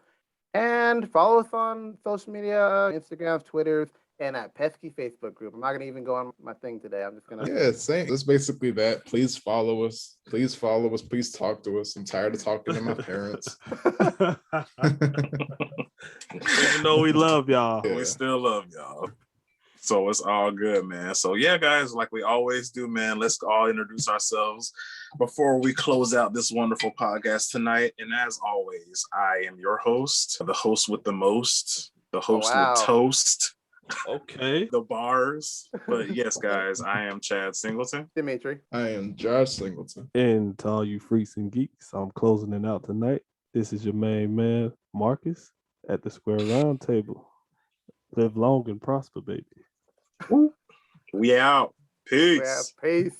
And follow us on social media, Instagram, Twitter, and that pesky Facebook group. I'm not gonna even go on my thing today. I'm just gonna same. It's basically that. Please follow us. Please talk to us. I'm tired of talking to my parents. Even though we love y'all. Yeah. We still love y'all. So it's all good, man. So yeah, guys, like we always do, man, let's all introduce ourselves before we close out this wonderful podcast tonight. And as always, I am your host, the host with the most, the host with toast. Okay. The bars. But yes, guys, I am Chad Singleton. Dmitri. I am Josh Singleton. And to all you freaks and geeks, I'm closing it out tonight. This is your main man, Marcus, at the Square Roundtable. Live long and prosper, baby. We out. Peace. Yeah, peace.